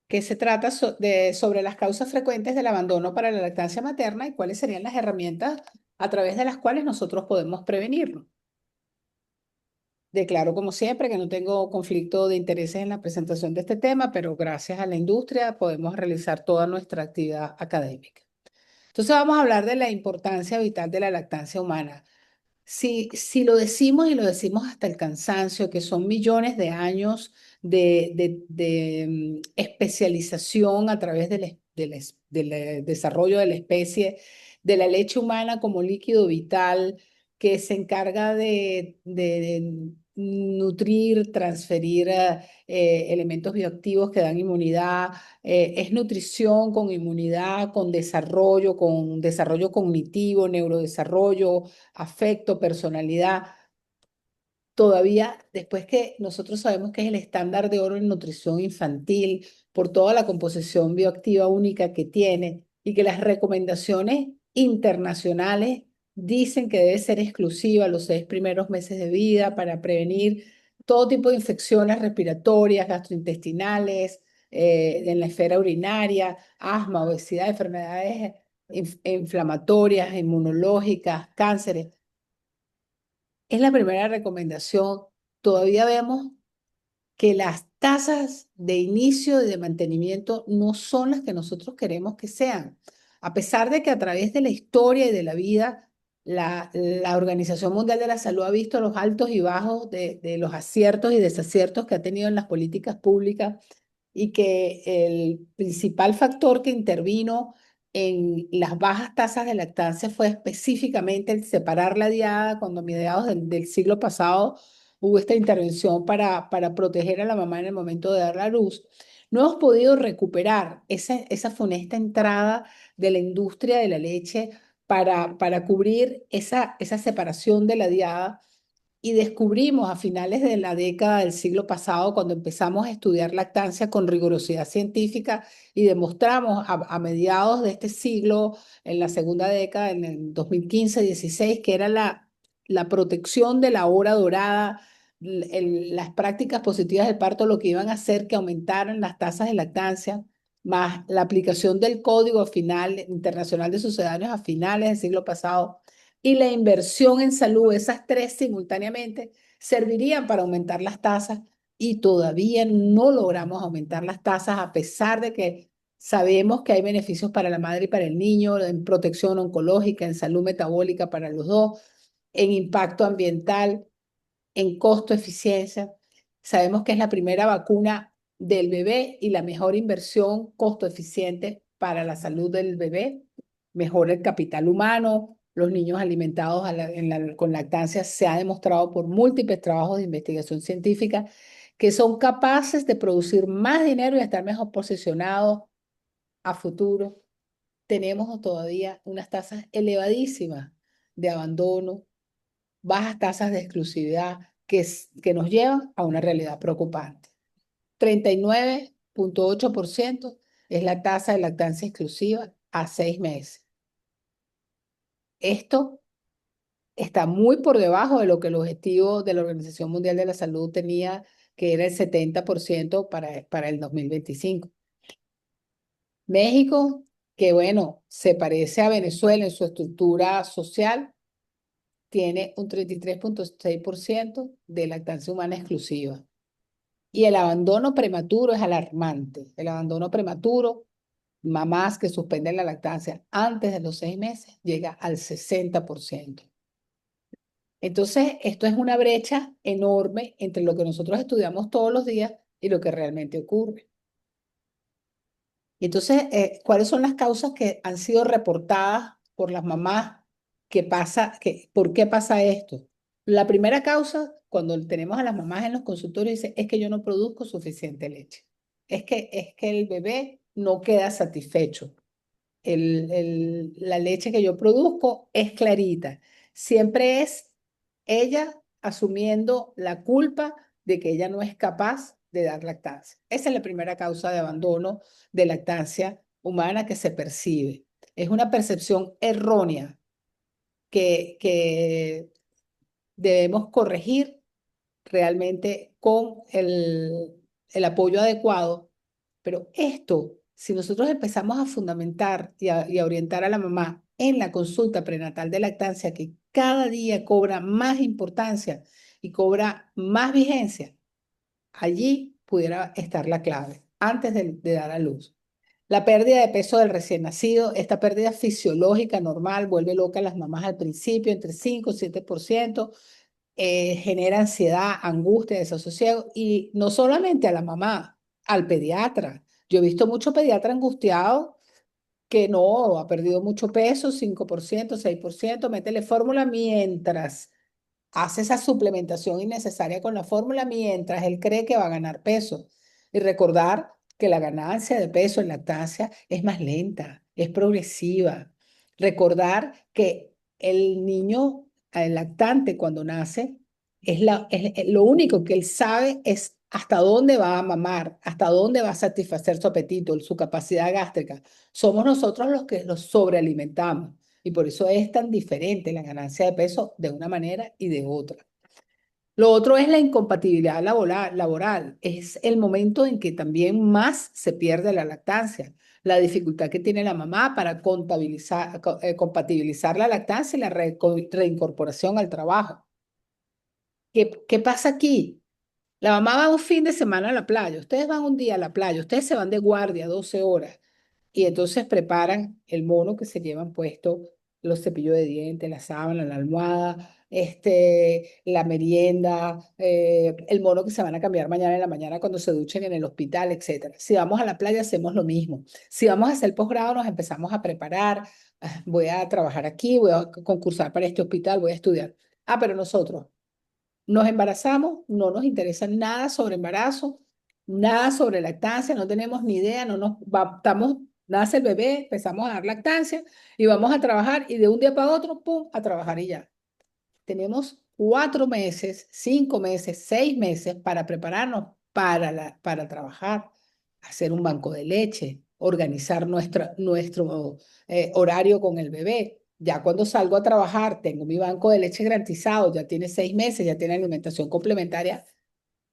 que se trata sobre las causas frecuentes del abandono para la lactancia materna y cuáles serían las herramientas a través de las cuales nosotros podemos prevenirlo. Declaro, como siempre, que no tengo conflicto de intereses en la presentación de este tema, pero gracias a la industria podemos realizar toda nuestra actividad académica. Entonces vamos a hablar de la importancia vital de la lactancia humana. Si lo decimos y lo decimos hasta el cansancio, que son millones de años de especialización a través del desarrollo de la especie, de la leche humana como líquido vital, que se encarga de nutrir, transferir elementos bioactivos que dan inmunidad, es nutrición con inmunidad, con desarrollo cognitivo, neurodesarrollo, afecto, personalidad. Todavía, después que nosotros sabemos que es el estándar de oro en nutrición infantil por toda la composición bioactiva única que tiene y que las recomendaciones internacionales dicen que debe ser exclusiva los 6 primeros meses de vida para prevenir todo tipo de infecciones respiratorias, gastrointestinales, en la esfera urinaria, asma, obesidad, enfermedades inflamatorias, inmunológicas, cánceres. Es la primera recomendación. Todavía vemos que las tasas de inicio y de mantenimiento no son las que nosotros queremos que sean. A pesar de que a través de la historia y de la vida, la Organización Mundial de la Salud ha visto los altos y bajos de los aciertos y desaciertos que ha tenido en las políticas públicas y que el principal factor que intervino en las bajas tasas de lactancia fue específicamente el separar la diada cuando a mediados del siglo pasado hubo esta intervención para proteger a la mamá en el momento de dar la luz. No hemos podido recuperar esa funesta entrada de la industria de la leche para cubrir esa separación de la diada y descubrimos a finales de la década del siglo pasado, cuando empezamos a estudiar lactancia con rigurosidad científica y demostramos a mediados de este siglo, en la segunda década, en el 2015-16, que era la protección de la hora dorada, las prácticas positivas del parto lo que iban a hacer que aumentaran las tasas de lactancia, más la aplicación del Código Final Internacional de Sucedáneos a finales del siglo pasado y la inversión en salud, esas tres simultáneamente, servirían para aumentar las tasas y todavía no logramos aumentar las tasas a pesar de que sabemos que hay beneficios para la madre y para el niño, en protección oncológica, en salud metabólica para los dos, en impacto ambiental, en costo-eficiencia. Sabemos que es la primera vacuna del bebé y la mejor inversión costo-eficiente para la salud del bebé. Mejora el capital humano, los niños alimentados con lactancia se ha demostrado por múltiples trabajos de investigación científica que son capaces de producir más dinero y estar mejor posicionados a futuro. Tenemos todavía unas tasas elevadísimas de abandono, bajas tasas de exclusividad que nos llevan a una realidad preocupante. 39,8% es la tasa de lactancia exclusiva a 6 meses. Esto está muy por debajo de lo que el objetivo de la Organización Mundial de la Salud tenía, que era el 70% para el 2025. México, que bueno, se parece a Venezuela en su estructura social, tiene un 33,6% de lactancia humana exclusiva. Y el abandono prematuro es alarmante. El abandono prematuro mamás que suspenden la lactancia antes de los 6 meses llega al 60%. Entonces, esto es una brecha enorme entre lo que nosotros estudiamos todos los días y lo que realmente ocurre. Y entonces, ¿cuáles son las causas que han sido reportadas por las mamás? ¿Por qué pasa esto? La primera causa, cuando tenemos a las mamás en los consultorios, dice, es que yo no produzco suficiente leche. Es que el bebé no queda satisfecho. La leche que yo produzco es clarita. Siempre es ella asumiendo la culpa de que ella no es capaz de dar lactancia. Esa es la primera causa de abandono de lactancia humana que se percibe. Es una percepción errónea que debemos corregir realmente con el apoyo adecuado. Pero esto, si nosotros empezamos a fundamentar y a orientar a la mamá en la consulta prenatal de lactancia, que cada día cobra más importancia y cobra más vigencia, allí pudiera estar la clave antes de dar a luz. La pérdida de peso del recién nacido, esta pérdida fisiológica normal, vuelve loca a las mamás al principio, entre 5 y 7%, genera ansiedad, angustia, desasosiego, y no solamente a la mamá, al pediatra. Yo he visto mucho pediatra angustiado que no, ha perdido mucho peso, 5%, 6%, métele fórmula mientras hace esa suplementación innecesaria con la fórmula mientras él cree que va a ganar peso. Y recordar que la ganancia de peso en lactancia es más lenta, es progresiva. Recordar que el niño, el lactante cuando nace, lo único que él sabe es hasta dónde va a mamar, hasta dónde va a satisfacer su apetito, su capacidad gástrica. Somos nosotros los que los sobrealimentamos. Y por eso es tan diferente la ganancia de peso de una manera y de otra. Lo otro es la incompatibilidad laboral. Es el momento en que también más se pierde la lactancia. La dificultad que tiene la mamá para compatibilizar la lactancia y la reincorporación al trabajo. ¿Qué pasa aquí? La mamá va un fin de semana a la playa. Ustedes van un día a la playa. Ustedes se van de guardia 12 horas. Y entonces preparan el mono que se llevan puesto, los cepillos de dientes, la sábana, la almohada, la merienda, el mono que se van a cambiar mañana en la mañana cuando se duchen en el hospital, etcétera. Si vamos a la playa, hacemos lo mismo. Si vamos a hacer posgrado, nos empezamos a preparar. Voy a trabajar aquí, voy a concursar para este hospital, voy a estudiar. Pero nosotros nos embarazamos, no nos interesa nada sobre embarazo, nada sobre lactancia, no tenemos ni idea, no nos estamos, nace el bebé, empezamos a dar lactancia y vamos a trabajar y de un día para otro, pum, a trabajar y ya. Tenemos 4 meses, 5 meses, 6 meses para prepararnos para trabajar, hacer un banco de leche, organizar nuestro horario con el bebé. Ya cuando salgo a trabajar, tengo mi banco de leche garantizado, ya tiene 6 meses, ya tiene alimentación complementaria,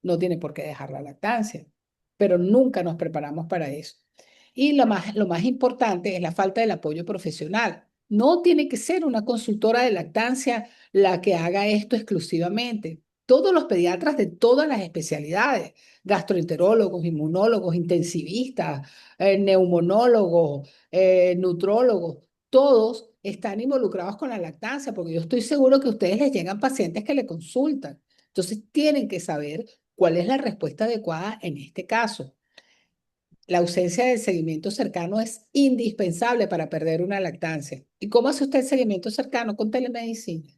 no tiene por qué dejar la lactancia, pero nunca nos preparamos para eso. Y lo más importante es la falta del apoyo profesional. No tiene que ser una consultora de lactancia la que haga esto exclusivamente. Todos los pediatras de todas las especialidades, gastroenterólogos, inmunólogos, intensivistas, neumonólogos, nutrólogos, todos están involucrados con la lactancia, porque yo estoy seguro que a ustedes les llegan pacientes que le consultan. Entonces, tienen que saber cuál es la respuesta adecuada en este caso. La ausencia de seguimiento cercano es indispensable para perder una lactancia. ¿Y cómo hace usted el seguimiento cercano? Con telemedicina.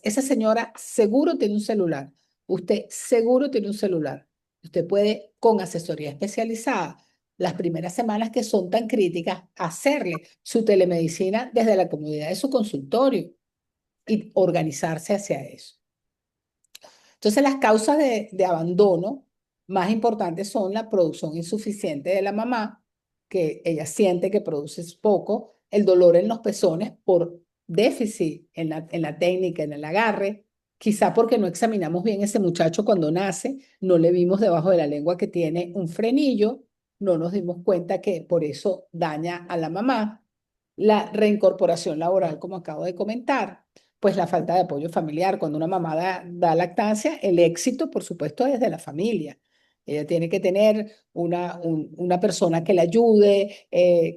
Esa señora seguro tiene un celular. Usted seguro tiene un celular. Usted puede, con asesoría especializada, las primeras semanas que son tan críticas, hacerle su telemedicina desde la comodidad de su consultorio y organizarse hacia eso. Entonces, las causas de abandono más importantes son la producción insuficiente de la mamá, que ella siente que produce poco, el dolor en los pezones por déficit en la técnica, en el agarre, quizá porque no examinamos bien ese muchacho cuando nace, no le vimos debajo de la lengua que tiene un frenillo, no nos dimos cuenta que por eso daña a la mamá. La reincorporación laboral, como acabo de comentar, pues la falta de apoyo familiar. Cuando una mamá da lactancia, el éxito, por supuesto, es de la familia. Ella tiene que tener una persona que la ayude,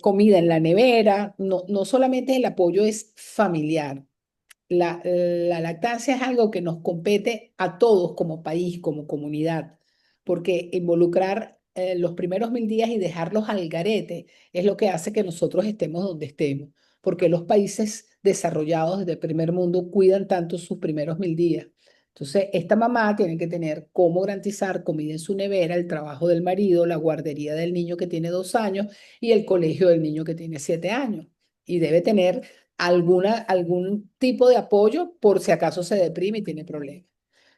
comida en la nevera. No, no solamente el apoyo es familiar. La lactancia es algo que nos compete a todos como país, como comunidad, porque involucrar los primeros 1000 días y dejarlos al garete es lo que hace que nosotros estemos donde estemos, porque los países desarrollados del primer mundo cuidan tanto sus primeros 1000 días. Entonces, esta mamá tiene que tener cómo garantizar comida en su nevera, el trabajo del marido, la guardería del niño que tiene 2 años y el colegio del niño que tiene 7 años. Y debe tener algún tipo de apoyo por si acaso se deprime y tiene problemas.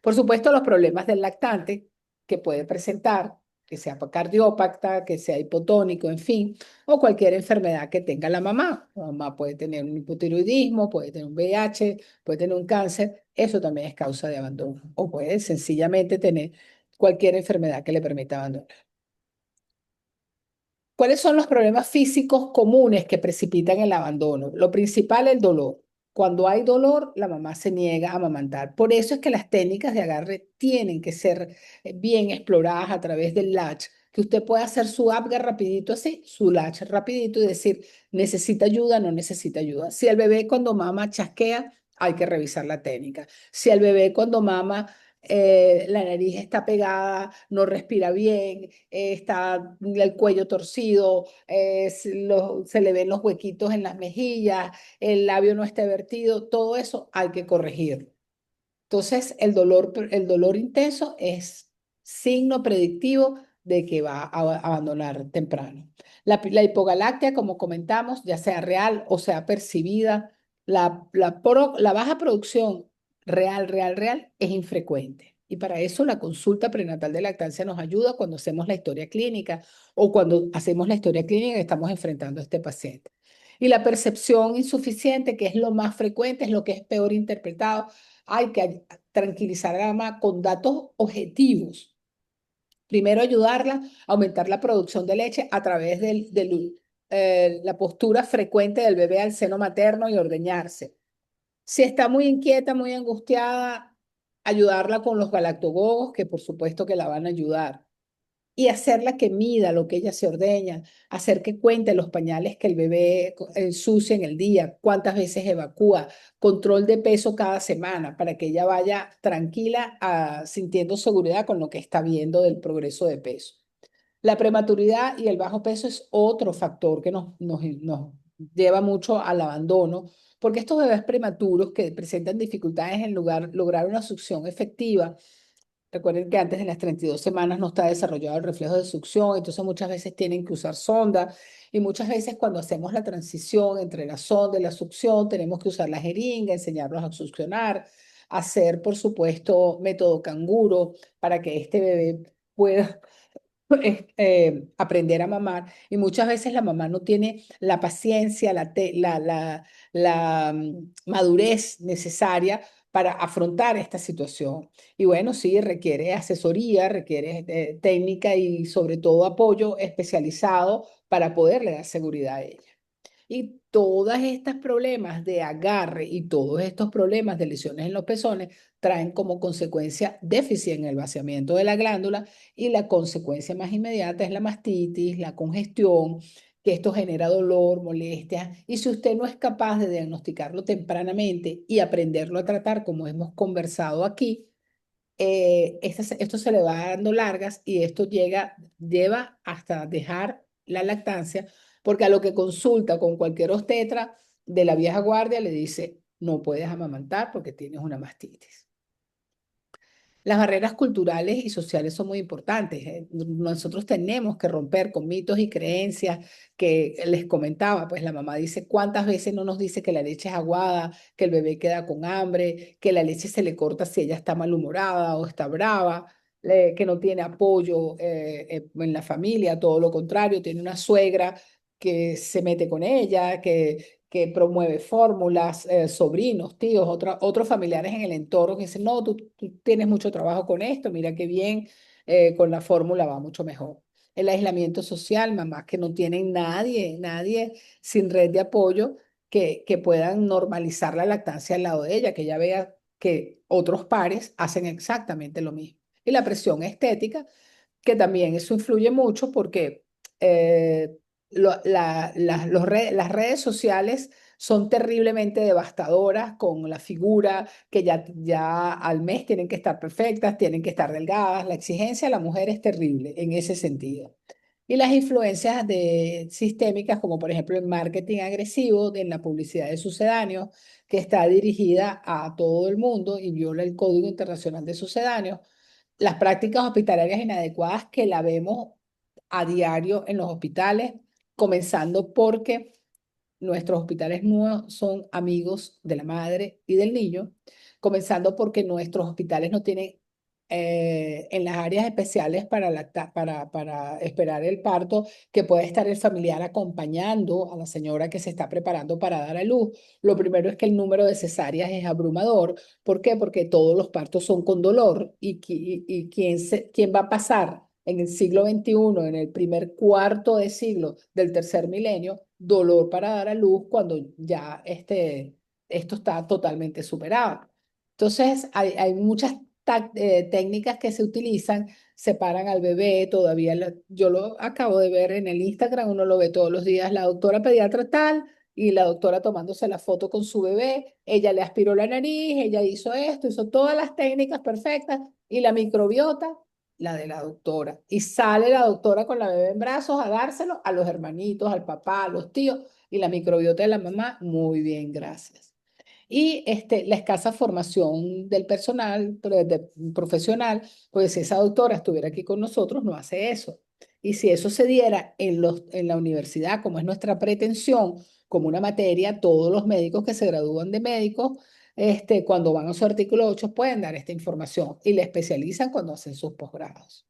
Por supuesto, los problemas del lactante que puede presentar, que sea cardiópata, que sea hipotónico, en fin, o cualquier enfermedad que tenga la mamá. La mamá puede tener un hipotiroidismo, puede tener un VIH, puede tener un cáncer, eso también es causa de abandono. O puede sencillamente tener cualquier enfermedad que le permita abandonar. ¿Cuáles son los problemas físicos comunes que precipitan el abandono? Lo principal, el dolor. Cuando hay dolor, la mamá se niega a amamantar. Por eso es que las técnicas de agarre tienen que ser bien exploradas a través del latch, que usted pueda hacer su apgar rapidito así, su latch rapidito y decir, necesita ayuda, no necesita ayuda. Si el bebé cuando mama chasquea, hay que revisar la técnica. Si el bebé cuando mama la nariz está pegada, no respira bien, está el cuello torcido, se le ven los huequitos en las mejillas, el labio no está vertido, todo eso hay que corregir. Entonces, el dolor intenso es signo predictivo de que va a abandonar temprano. La hipogalactia, como comentamos, ya sea real o sea percibida, la baja producción real es infrecuente. Y para eso la consulta prenatal de lactancia nos ayuda cuando hacemos la historia clínica o cuando hacemos la historia clínica y estamos enfrentando a este paciente. Y la percepción insuficiente, que es lo más frecuente, es lo que es peor interpretado, hay que tranquilizar a la mamá con datos objetivos. Primero, ayudarla a aumentar la producción de leche a través de la postura frecuente del bebé al seno materno y ordeñarse. Si está muy inquieta, muy angustiada, ayudarla con los galactogogos, que por supuesto que la van a ayudar y hacerla que mida lo que ella se ordeña, hacer que cuente los pañales que el bebé ensucia en el día, cuántas veces evacúa, control de peso cada semana para que ella vaya tranquila, sintiendo seguridad con lo que está viendo del progreso de peso. La prematuridad y el bajo peso es otro factor que nos lleva mucho al abandono, porque estos bebés prematuros que presentan dificultades en lograr una succión efectiva. Recuerden que antes de las 32 semanas no está desarrollado el reflejo de succión, entonces muchas veces tienen que usar sonda y muchas veces cuando hacemos la transición entre la sonda y la succión tenemos que usar la jeringa, enseñarlos a succionar, hacer por supuesto método canguro para que este bebé pueda aprender a mamar y muchas veces la mamá no tiene la paciencia, la madurez necesaria para afrontar esta situación. Y bueno, sí, requiere asesoría, requiere técnica y sobre todo apoyo especializado para poderle dar seguridad a ella. Y todos estos problemas de agarre y todos estos problemas de lesiones en los pezones traen como consecuencia déficit en el vaciamiento de la glándula y la consecuencia más inmediata es la mastitis, la congestión, que esto genera dolor, molestias. Y si usted no es capaz de diagnosticarlo tempranamente y aprenderlo a tratar, como hemos conversado aquí, esto se le va dando largas y esto lleva hasta dejar la lactancia, porque a lo que consulta con cualquier obstetra de la vieja guardia le dice, no puedes amamantar porque tienes una mastitis. Las barreras culturales y sociales son muy importantes. Nosotros tenemos que romper con mitos y creencias que les comentaba. Pues la mamá dice, ¿cuántas veces no nos dice que la leche es aguada, que el bebé queda con hambre, que la leche se le corta si ella está malhumorada o está brava, que no tiene apoyo en la familia, todo lo contrario, tiene una suegra que se mete con ella, que promueve fórmulas, sobrinos, tíos, otros familiares en el entorno que dicen, no, tú tienes mucho trabajo con esto, mira qué bien, con la fórmula va mucho mejor. El aislamiento social, mamás que no tienen nadie sin red de apoyo que puedan normalizar la lactancia al lado de ella, que ella vea que otros pares hacen exactamente lo mismo. Y la presión estética que también eso influye mucho porque las redes sociales son terriblemente devastadoras con la figura que ya al mes tienen que estar perfectas, tienen que estar delgadas. La exigencia de la mujer es terrible en ese sentido. Y las influencias sistémicas, como por ejemplo el marketing agresivo, en la publicidad de sucedáneos, que está dirigida a todo el mundo y viola el Código Internacional de Sucedáneos, las prácticas hospitalarias inadecuadas que la vemos a diario en los hospitales, comenzando porque nuestros hospitales no son amigos de la madre y del niño, comenzando porque nuestros hospitales no tienen en las áreas especiales para esperar el parto, que puede estar el familiar acompañando a la señora que se está preparando para dar a luz. Lo primero es que el número de cesáreas es abrumador. ¿Por qué? Porque todos los partos son con dolor y quién va a pasar en el siglo XXI, en el primer cuarto de siglo del tercer milenio, dolor para dar a luz cuando ya esto está totalmente superado. Entonces, hay muchas técnicas que se utilizan, separan al bebé, todavía yo lo acabo de ver en el Instagram, uno lo ve todos los días, la doctora pediatra tal y la doctora tomándose la foto con su bebé, ella le aspiró la nariz, ella hizo esto, hizo todas las técnicas perfectas y la microbiota, la de la doctora. Y sale la doctora con la bebé en brazos a dárselo a los hermanitos, al papá, a los tíos y la microbiota de la mamá, muy bien, gracias. Y la escasa formación del personal profesional, pues si esa doctora estuviera aquí con nosotros, no hace eso. Y si eso se diera en la universidad, como es nuestra pretensión, como una materia, todos los médicos que se gradúan de médicos, cuando van a su artículo 8 pueden dar esta información y le especializan cuando hacen sus posgrados.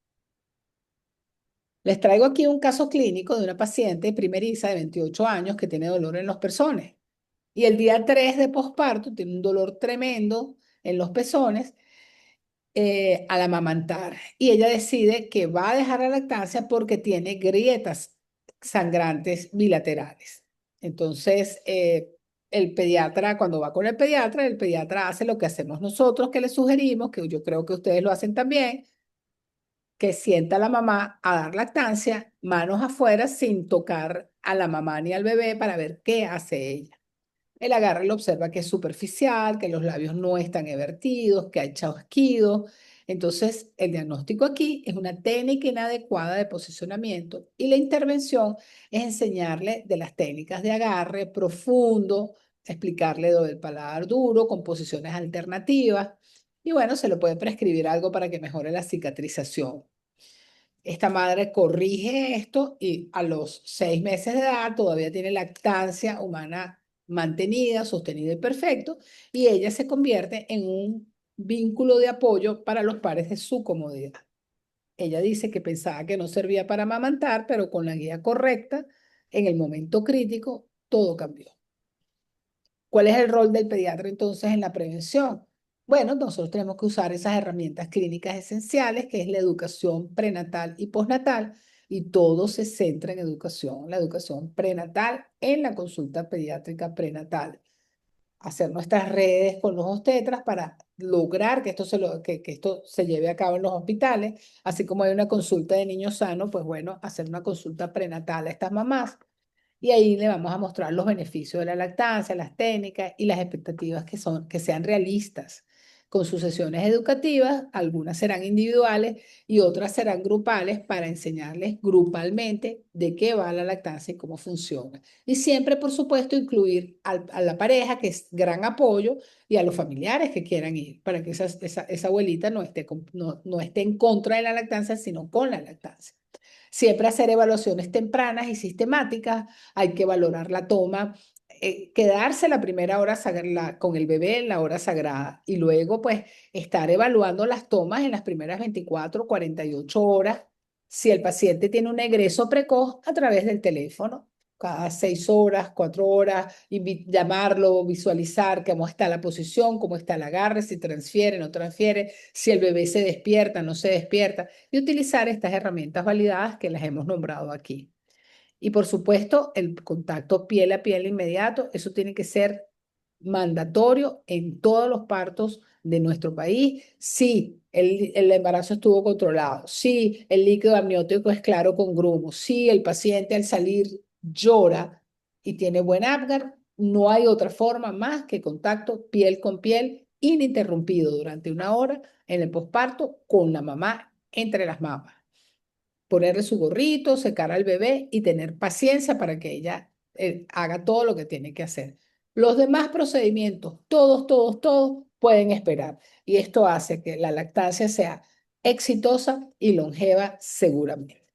Les traigo aquí un caso clínico de una paciente primeriza de 28 años que tiene dolor en los pezones. Y el día 3 de posparto tiene un dolor tremendo en los pezones al amamantar. Y ella decide que va a dejar la lactancia porque tiene grietas sangrantes bilaterales. Entonces, el pediatra, cuando va con el pediatra hace lo que hacemos nosotros, que le sugerimos, que yo creo que ustedes lo hacen también, que sienta a la mamá a dar lactancia, manos afuera, sin tocar a la mamá ni al bebé para ver qué hace ella. El agarre lo observa que es superficial, que los labios no están evertidos, que hay chasquidos. Entonces, el diagnóstico aquí es una técnica inadecuada de posicionamiento y la intervención es enseñarle de las técnicas de agarre profundo, explicarle lo del paladar duro con posiciones alternativas y bueno, se le puede prescribir algo para que mejore la cicatrización. Esta madre corrige esto y a los 6 meses de edad todavía tiene lactancia humana mantenida, sostenida y perfecto, y ella se convierte en un vínculo de apoyo para los pares de su comodidad. Ella dice que pensaba que no servía para amamantar, pero con la guía correcta, en el momento crítico, todo cambió. ¿Cuál es el rol del pediatra entonces en la prevención? Bueno, nosotros tenemos que usar esas herramientas clínicas esenciales, que es la educación prenatal y postnatal, y todo se centra en educación, la educación prenatal en la consulta pediátrica prenatal. Hacer nuestras redes con los obstetras para lograr que esto se lleve a cabo en los hospitales, así como hay una consulta de niños sanos, pues bueno, hacer una consulta prenatal a estas mamás y ahí le vamos a mostrar los beneficios de la lactancia, las técnicas y las expectativas que sean realistas. Con sus sesiones educativas, algunas serán individuales y otras serán grupales para enseñarles grupalmente de qué va la lactancia y cómo funciona. Y siempre, por supuesto, incluir a la pareja, que es gran apoyo, y a los familiares que quieran ir, para que esa abuelita no esté en contra de la lactancia, sino con la lactancia. Siempre hacer evaluaciones tempranas y sistemáticas, hay que valorar la toma, quedarse la primera hora con el bebé en la hora sagrada y luego pues estar evaluando las tomas en las primeras 24, 48 horas si el paciente tiene un egreso precoz a través del teléfono. Cada 6 horas, 4 horas, llamarlo, visualizar cómo está la posición, cómo está el agarre, si transfiere, no transfiere, si el bebé se despierta, no se despierta y utilizar estas herramientas validadas que las hemos nombrado aquí. Y por supuesto, el contacto piel a piel inmediato, eso tiene que ser mandatorio en todos los partos de nuestro país. Sí, el embarazo estuvo controlado, si el líquido amniótico es claro con grumos, si el paciente al salir llora y tiene buen Apgar, no hay otra forma más que contacto piel con piel ininterrumpido durante 1 hora en el posparto con la mamá entre las mamas. Ponerle su gorrito, secar al bebé y tener paciencia para que ella haga todo lo que tiene que hacer. Los demás procedimientos, todos pueden esperar. Y esto hace que la lactancia sea exitosa y longeva seguramente.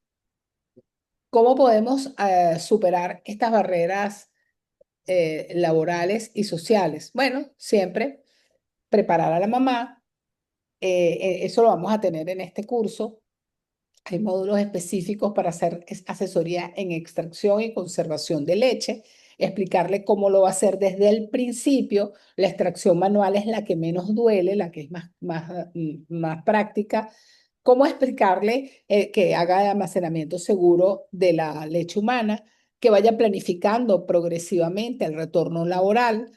¿Cómo podemos superar estas barreras laborales y sociales? Bueno, siempre preparar a la mamá. Eso lo vamos a tener en este curso. Hay módulos específicos para hacer asesoría en extracción y conservación de leche, explicarle cómo lo va a hacer desde el principio. La extracción manual es la que menos duele, la que es más práctica. Cómo explicarle que haga almacenamiento seguro de la leche humana, que vaya planificando progresivamente el retorno laboral,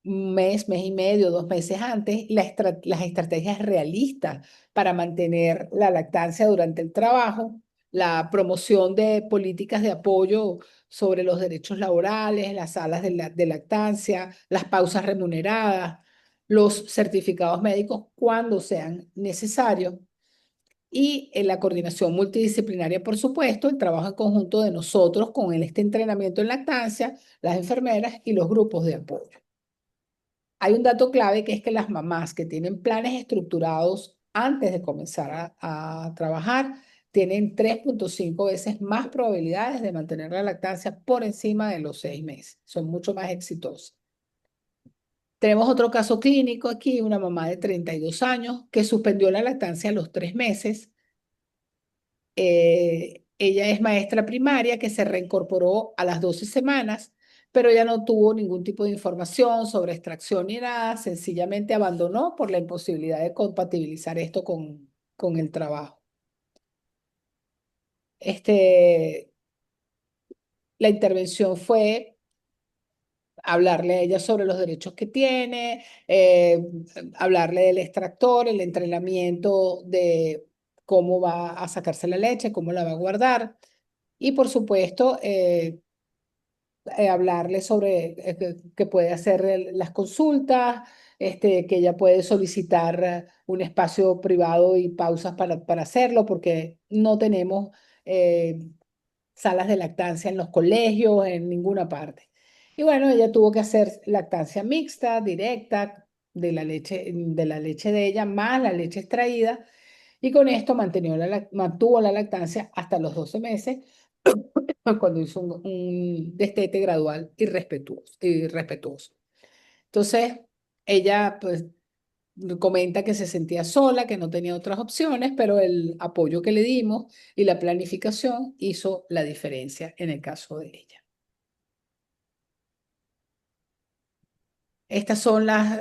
1 mes, 1 mes y medio, 2 meses antes, las estrategias realistas para mantener la lactancia durante el trabajo, la promoción de políticas de apoyo sobre los derechos laborales, las salas de lactancia, las pausas remuneradas, los certificados médicos cuando sean necesarios. Y en la coordinación multidisciplinaria, por supuesto, el trabajo en conjunto de nosotros con este entrenamiento en lactancia, las enfermeras y los grupos de apoyo. Hay un dato clave que es que las mamás que tienen planes estructurados antes de comenzar a trabajar tienen 3,5 veces más probabilidades de mantener la lactancia por encima de los 6 meses. Son mucho más exitosas. Tenemos otro caso clínico aquí, una mamá de 32 años que suspendió la lactancia a los 3 meses. Ella es maestra primaria que se reincorporó a las 12 semanas, pero ya no tuvo ningún tipo de información sobre extracción ni nada, sencillamente abandonó por la imposibilidad de compatibilizar esto con el trabajo. Este, la intervención fue hablarle a ella sobre los derechos que tiene, hablarle del extractor, el entrenamiento de cómo va a sacarse la leche, cómo la va a guardar. Y por supuesto, hablarle sobre que puede hacer las consultas, que ella puede solicitar un espacio privado y pausas para hacerlo, porque no tenemos eh, salas de lactancia en los colegios, en ninguna parte. Y bueno, ella tuvo que hacer lactancia mixta, directa, de la leche de ella, más la leche extraída, y con esto mantuvo la lactancia hasta los 12 meses, cuando hizo un destete gradual y respetuoso. Entonces, ella pues comenta que se sentía sola, que no tenía otras opciones, pero el apoyo que le dimos y la planificación hizo la diferencia en el caso de ella. Estas son las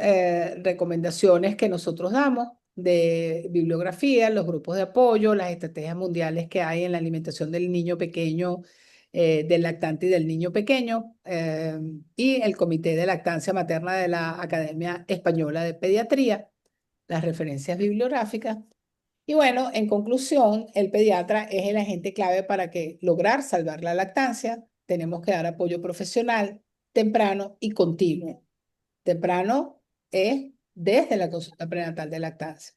recomendaciones que nosotros damos de bibliografía, los grupos de apoyo, las estrategias mundiales que hay en la alimentación del niño pequeño, del lactante y del niño pequeño, y el Comité de Lactancia Materna de la Academia Española de Pediatría, las referencias bibliográficas. Y bueno, en conclusión, el pediatra es el agente clave para que lograr salvar la lactancia. Tenemos que dar apoyo profesional, temprano y continuo. Temprano es desde la consulta prenatal de lactancia.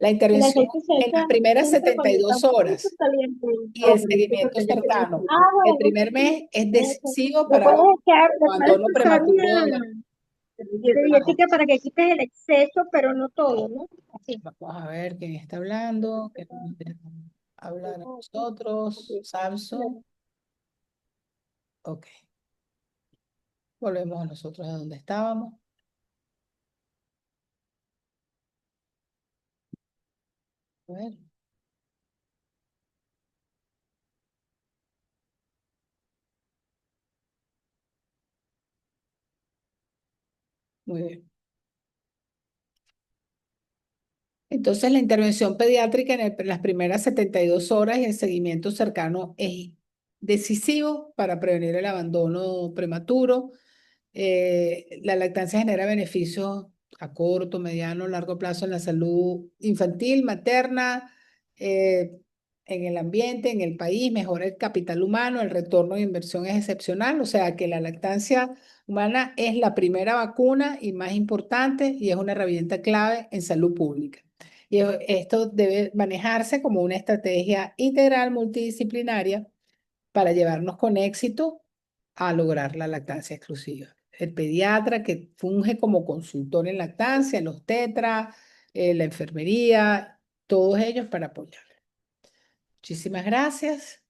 La El intervención aceite se en echa las primeras siempre cuando está 72 un poquito horas caliente. y Ah, el ok, seguimiento porque yo tengo. cercano. Ah, El bueno. primer mes es Eso. decisivo Le para puedes echar, el le puedes abandono pasar prematuro de una de dietética para que quites el exceso, pero no todo, ¿no? Así. Vamos a ver quién está hablando, que nos deja hablar a nosotros. Samsung. Ok, volvemos a nosotros a donde estábamos. A ver, muy bien. Entonces, la intervención pediátrica en las primeras 72 horas y el seguimiento cercano es decisivo para prevenir el abandono prematuro. La lactancia genera beneficios a corto, mediano, largo plazo en la salud infantil, materna, en el ambiente, en el país, mejora el capital humano, el retorno de inversión es excepcional, o sea que la lactancia humana es la primera vacuna y más importante y es una herramienta clave en salud pública. Y esto debe manejarse como una estrategia integral multidisciplinaria para llevarnos con éxito a lograr la lactancia exclusiva. El pediatra que funge como consultor en lactancia, los tetras, la enfermería, todos ellos para apoyar. Muchísimas gracias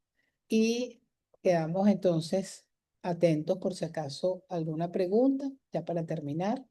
y quedamos entonces atentos por si acaso alguna pregunta, ya para terminar.